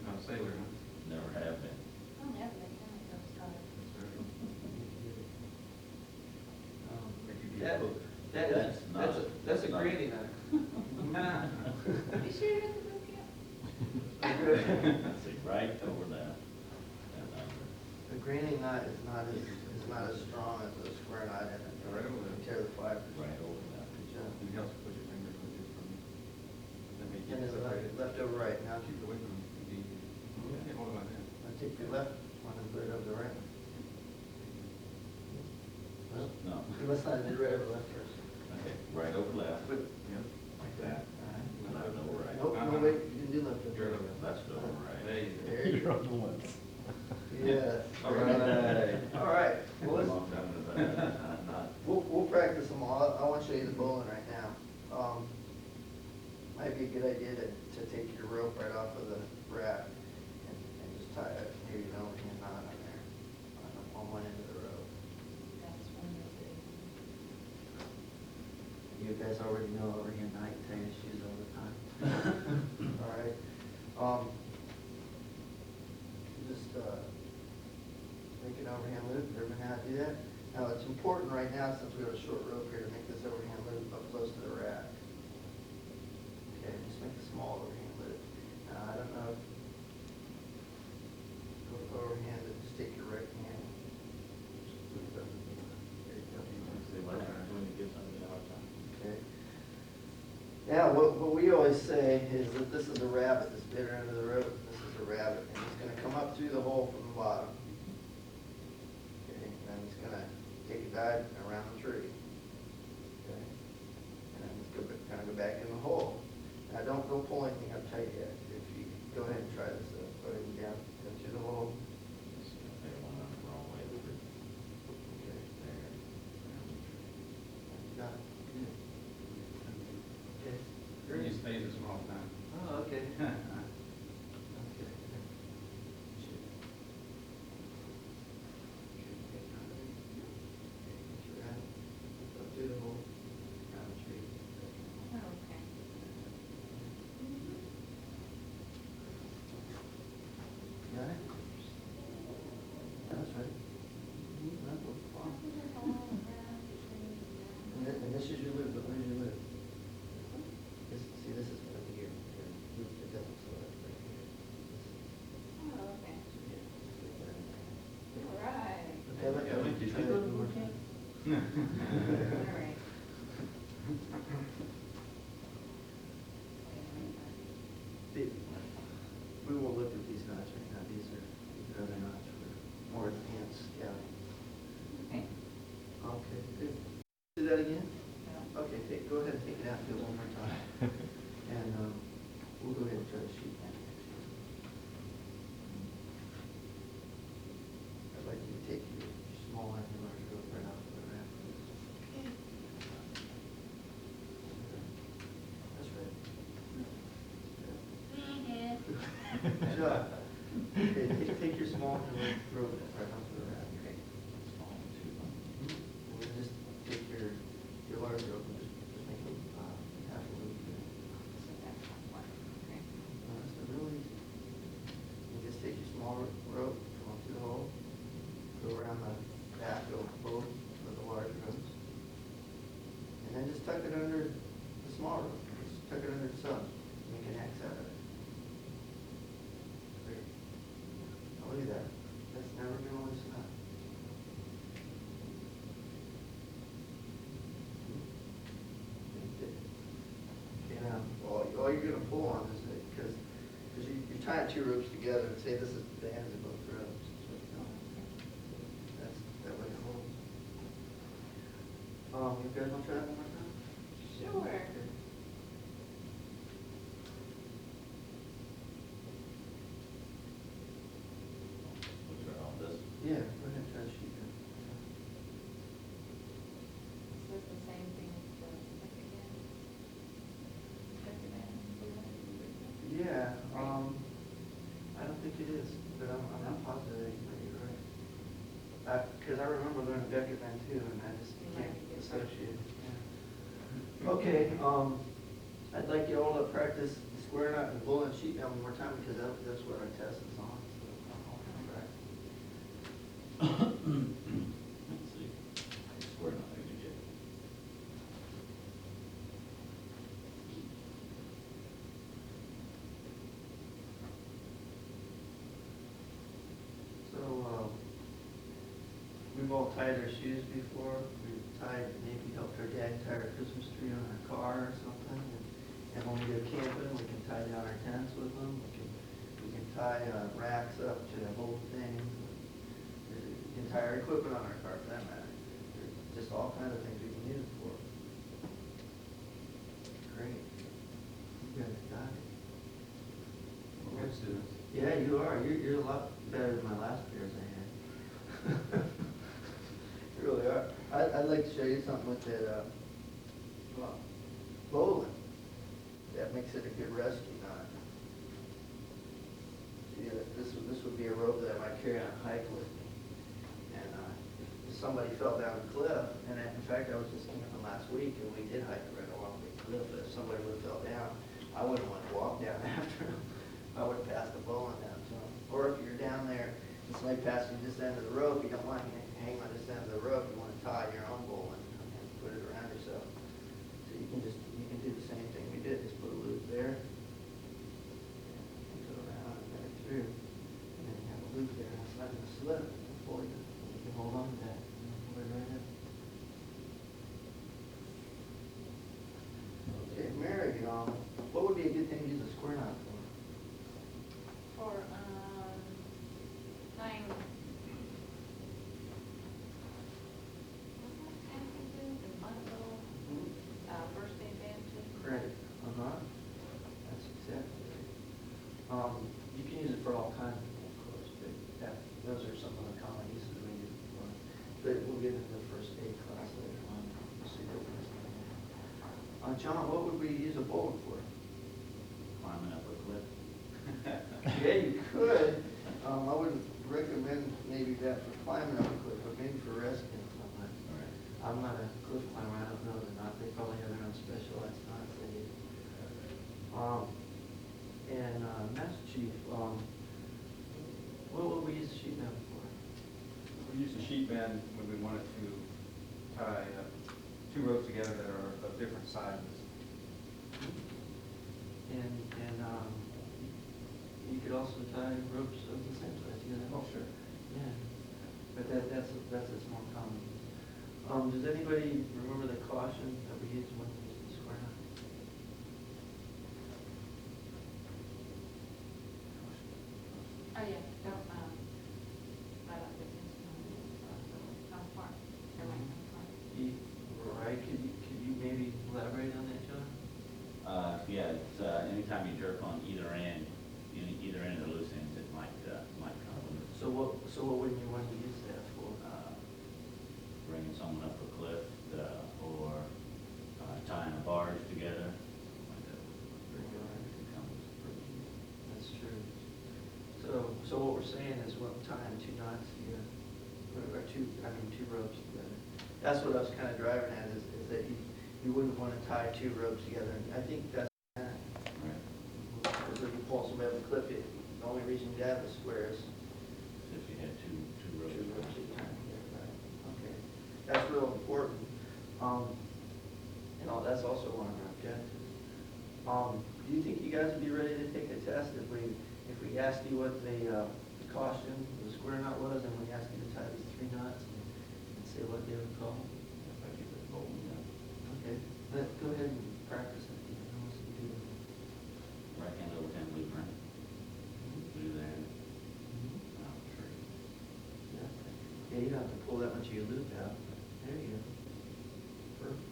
No, sailor, huh?
Never have been.
Oh, never been done those colors.
Make you be a
That-
hooker.
That's a granny knot.
You sure you read the book yet?
See, right over that. And under.
The granny knot is not as strong as a square knot, and it
Right over there.
tear the fibers.
Right over that.
Good job.
It helps put your fingers with it from, that may
And
keep
it's
it separated.
left over right. Now
Keep it away from you. Yeah, hold it like that.
now take your left one and put it over the right one. Well,
No.
let's not do right over left first.
Okay, right over left.
Put-
Yep.
Like that. And left over right.
Nope, no, wait, you can do left over.
You're over.
Left over right.
There you go.
There you go.
the ones.
Yeah.
All right.
All right, well, let's,
Come on down to that. Not.
we'll practice them all. I want to show you the bowline right now. Might be a good idea to take your rope right off of the rack and just tie it, maybe an overhand knot on there, on one end of the rope.
That's one of the.
You guys already know overhand knot, you tie your shoes all the time. All right. Just make an overhand loop. Everyone know how to do that? Now, it's important right now, since we have a short rope here, to make this overhand loop up close to the rack. Okay, just make a small overhand loop. Now, I don't know if, go overhand, and just take your right hand. Just put it up. There you go.
See what happens when you give somebody a hard time.
Okay. Now, what we always say is that this is a rabbit, this bitter end of the rope, this is a rabbit, and he's gonna come up through the hole from the bottom. Okay, and then he's gonna take a dive around the tree. Okay, and then he's gonna go back in the hole. Now, don't pull anything up tight yet. If you, go ahead and try this, go ahead and down through the hole.
They want it the wrong way.
Okay,
There.
got it. Okay.
You're used to paying this all the time.
Oh, okay. Okay. Up through the hole, around the tree.
Oh, okay.
Got it? That's right. That looks fine. And this is your loop, but where's your loop? See, this is right here. It doesn't slow up right here.
Oh, okay.
Yeah.
All right.
Okay, let me try that one more time.
All right.
We won't look at these knots right now. These are other knots for more advanced scouting.
Okay.
Okay, good. Do that again?
Well,
Okay, go ahead and take it out and do it one more time. And, we'll go ahead and try to shoot that. I'd like you to take your small end and large rope right off of the raft. That's right. Good job. Okay, take your small and large rope right off of the raft. Okay. We'll just take your large rope and just make it half a loop. So really, you just take your small rope, go through the hole, go around the back of both of the large ropes, and then just tuck it under the small rope. Just tuck it under the sub, make an X out of it. Great. Now look at that. That's never going to loosen up. Okay, now, all you're going to pull on is it, because you're tying two ropes together and say this is the ends of both ropes. That's that way it holds. You guys want to try that one more time?
Sure.
Okay.
We'll try all this.
Yeah, go ahead and try to shoot that.
So it's the same thing as the second end? Second end,
Yeah, I don't think it is, but I'm not positive that you're right. Because I remember learning Beckett Man too, and I just
You
can't
might be
associate it. Yeah. Okay, I'd like you all to practice the square knot and bull and sheep down one more time, because that's what our test is on. So I'll practice.
Let's see. Square knot, there you go.
So, we've all tied our shoes before. We've tied, maybe helped our dad tie our Christmas tree on our car or something. And when we go camping, we can tie down our tents with them. We can tie racks up to hold things. We can tie our equipment on our car, for that matter. There's just all kinds of things we can use it for. Great. You guys got it.
We're good students.
Yeah, you are. You're a lot better than my last pairs I had. You really are. I'd like to show you something with that bowline. That makes it a good rescue knot. See, this would be a rope that I might carry on a hike with me. And if somebody fell down a cliff, and in fact I was just camping last week, and we did hike right along the cliff. But if somebody would have fell down, I wouldn't want to walk down after them. I would have passed the bowline down to them. Or if you're down there and somebody passes you this end of the rope, you don't want to hang on this end of the rope. You want to tie your own bowline and put it around yourself. So you can do the same thing we did. Just put a loop there, and go around and back through, and then you have a loop there outside of the slip. Pull it. You can hold on to that. Pull it right in. Okay, Mary, what would be a good thing to use a square knot for?
For, tying. The bundle, first aid bandages.
Great. That's exactly right. You can use it for all kinds of things, of course, but those are some of the common uses we use it for. But we'll get into the first aid class later on. We'll see what we're doing. John, what would we use a bowline for?
Climbing up a cliff.
Yeah, you could. I wouldn't recommend maybe that for climbing up a cliff, but maybe for rescuing somebody.
All right.
I'm not a cliff climber, I don't know the knot, they probably have their own specialized knots they use. Master Chief, what would we use the sheet metal for?
We use a sheet bend when we wanted to tie two ropes together that are of different sizes.
And you could also tie ropes of the same size together.
Oh, sure.
Yeah, but that's a small common. Does anybody remember the caution that we used when we used the square knot?
Oh, yeah, don't, right up against, how far, everyone, how far.
Right, could you maybe
someone up a cliff, or tying a barge together. Like that could come pretty easy.
That's true. So what we're saying is we're tying two knots together, or two ropes together. That's what I was kind of driving at, is that you wouldn't want to tie two ropes together. And I think that's,
Right.
because if you pull somebody up a cliff, the only reason you have a square is
If you had two ropes.
two ropes at a time. Yeah, right. Okay, that's real important. That's also one of our objectives. Do you think you guys would be ready to take a test if we asked you what the caution, the square knot was, and we asked you to tie these three knots and say what they would call?
If I get the goal, yeah.
Okay, go ahead and practice it. You know, so you do it.
Right hand over 10 blueprint. Through there. Out tree.
Yeah, you don't have to pull that much of your loop out. There you go. Perfect.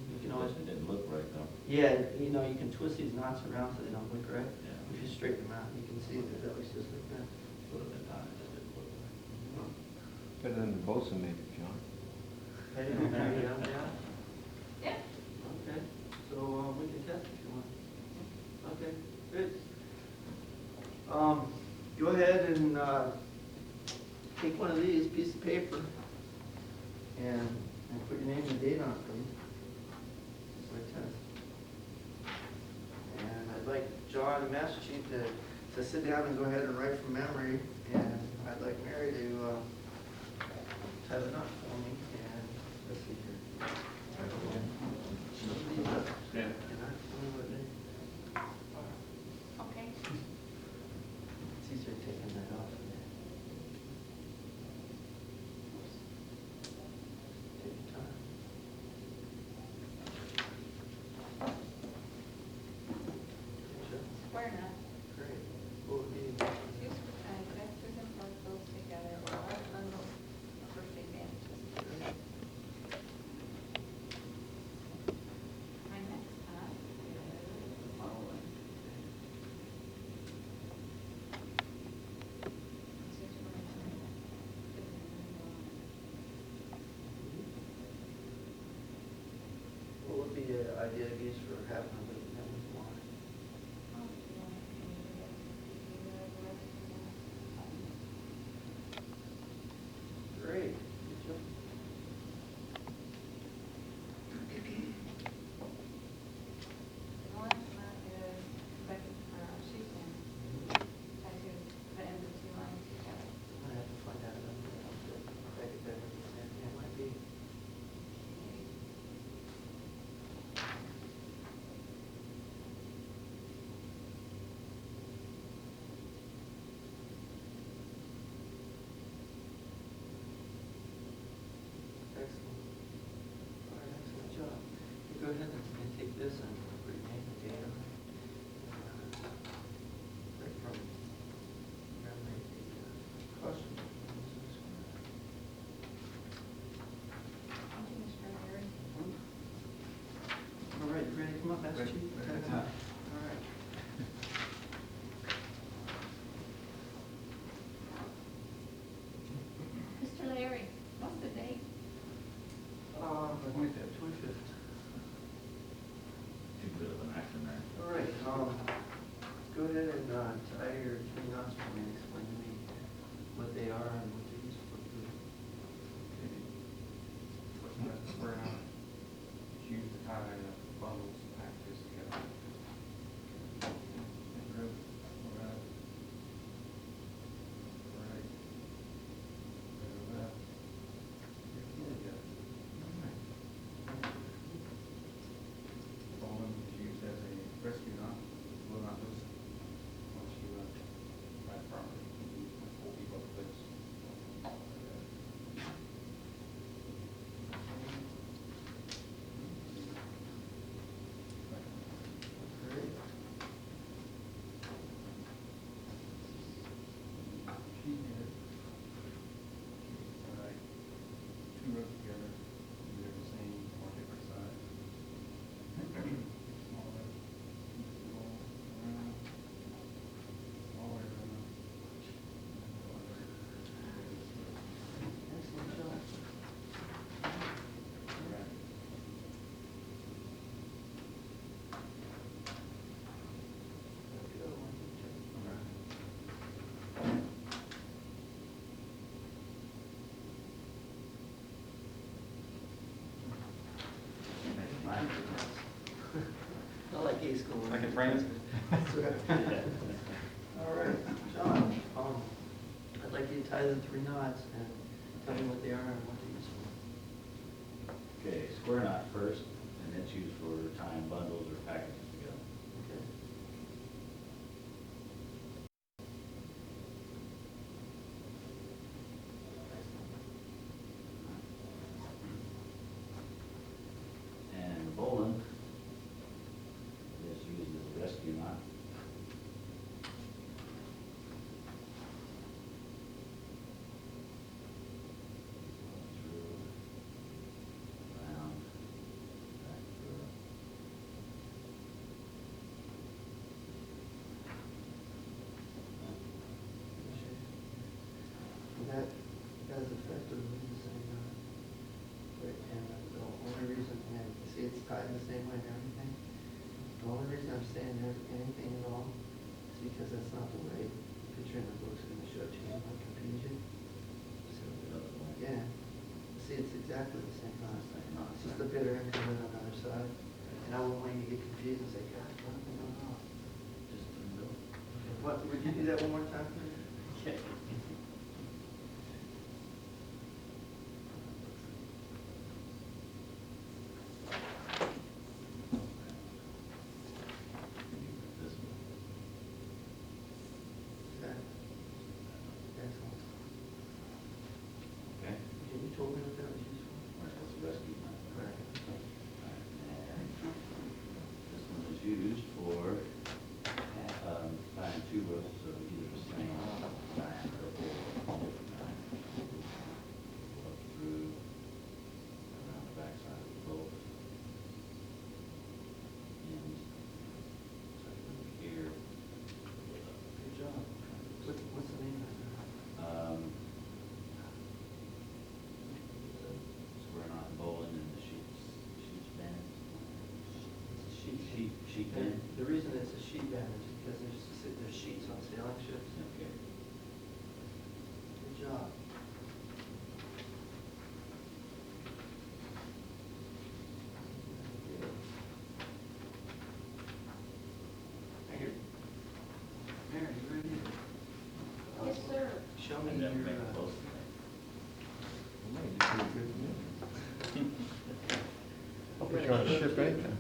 You can always,
It didn't look right though.
yeah, you know, you can twist these knots around so they don't look right.
Yeah.
If you straighten them out, you can see that that looks just like that.
Should have been done, it just didn't look right.
Better than the bosun maybe, John.
Hey, there you go, yeah.
Yeah.
Okay, so we can test if you want. Okay, good. Go ahead and take one of these, piece of paper, and put your name and date on it, please. Just like test. And I'd like John, the master chief, to sit down and go ahead and write from memory, and I'd like Mary to tie the knot for me, and let's see here.
Yeah.
Okay.
It's easier taking that off. Take your time.
Square knot.
Great. What would be?
Two vectors and particles together, or large bundles of first aid bandages. My next knot is the following.
What would be an idea of use for having a loop that was wide? Great. Good job.
The last knot is like sheet pin, tied to the end of two lines together.
I have to find out about that. I could better understand. Yeah, it might be. Excellent. All right, excellent job. You go ahead and take this and put your name and date on it. Right from memory, the caution.
Thank you, MrLarry.
All right, you ready to come up, Master Chief?
Ready.
All right.
MrLarry, what's the date?
25th.
Too good of an acronym.
All right, go ahead and tie your three knots for me, explain to me what they are and what they're used for.
First one, that's square knot. It's used to tie bundles of packages together. Group, all right. All right. Left. Bowline is used as a rescue knot, will not loosen once you tie it properly. Pull people up with this.
Great.
Sheet here. All right. Two rows together, they're the same or different size. Smaller, go around, all the way around.
Excellent job.
I can frame it?
All right, John, I'd like you to tie the 3 knots and tell me what they are and what they're used for.
Okay, square knot first, and it's used for tying bundles or packages together.
Okay.
And bowline is used as a rescue knot. Through, around, back through.
That is effectively the same knot. But, and the only reason, and you see it's tied the same way and everything, the only reason I'm saying there's anything at all is because that's not the way the picture in the book's gonna show it to you, might confuse you. So, yeah, see, it's exactly the same knot. It's just a bitter end coming on the other side. And I won't want you to get confused and say, God, what am I going on?
Just in the middle.
What, would you do that one more time, please?
Okay. This one.
That, excellent.
Okay.
You told me what that was used for?
Where it's a rescue knot.
Correct.
And this one is used for tying 2 ropes of either the same diameter or different diameters. Up through, around the backside of the boat. And tuck it over here.
Good job. What's the name of that?
Square knot bowling and the sheets band. Sheet
And
band.
the reason it's a sheet band is because there's sheets on sailing ships.
Okay.
Good job. Mary, you ready?
Yes, sir.
Show me
And
your,
then make it close.
I'll put you on a ship anytime.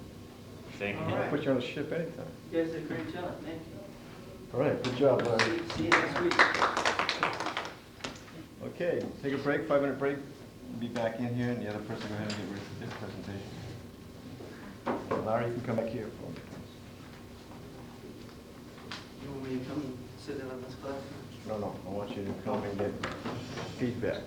Thank
All
I'll
right.
put you on a ship anytime.
You guys did a great job, thank you.
All right, good job, Larry.
See you next week.
Okay, take a break, 5-minute break. Be back in here, and the other person go ahead and get ready for their presentation. Larry, you can come back here.
You want me to come and sit in on this class?
No, I want you to come and get feedback.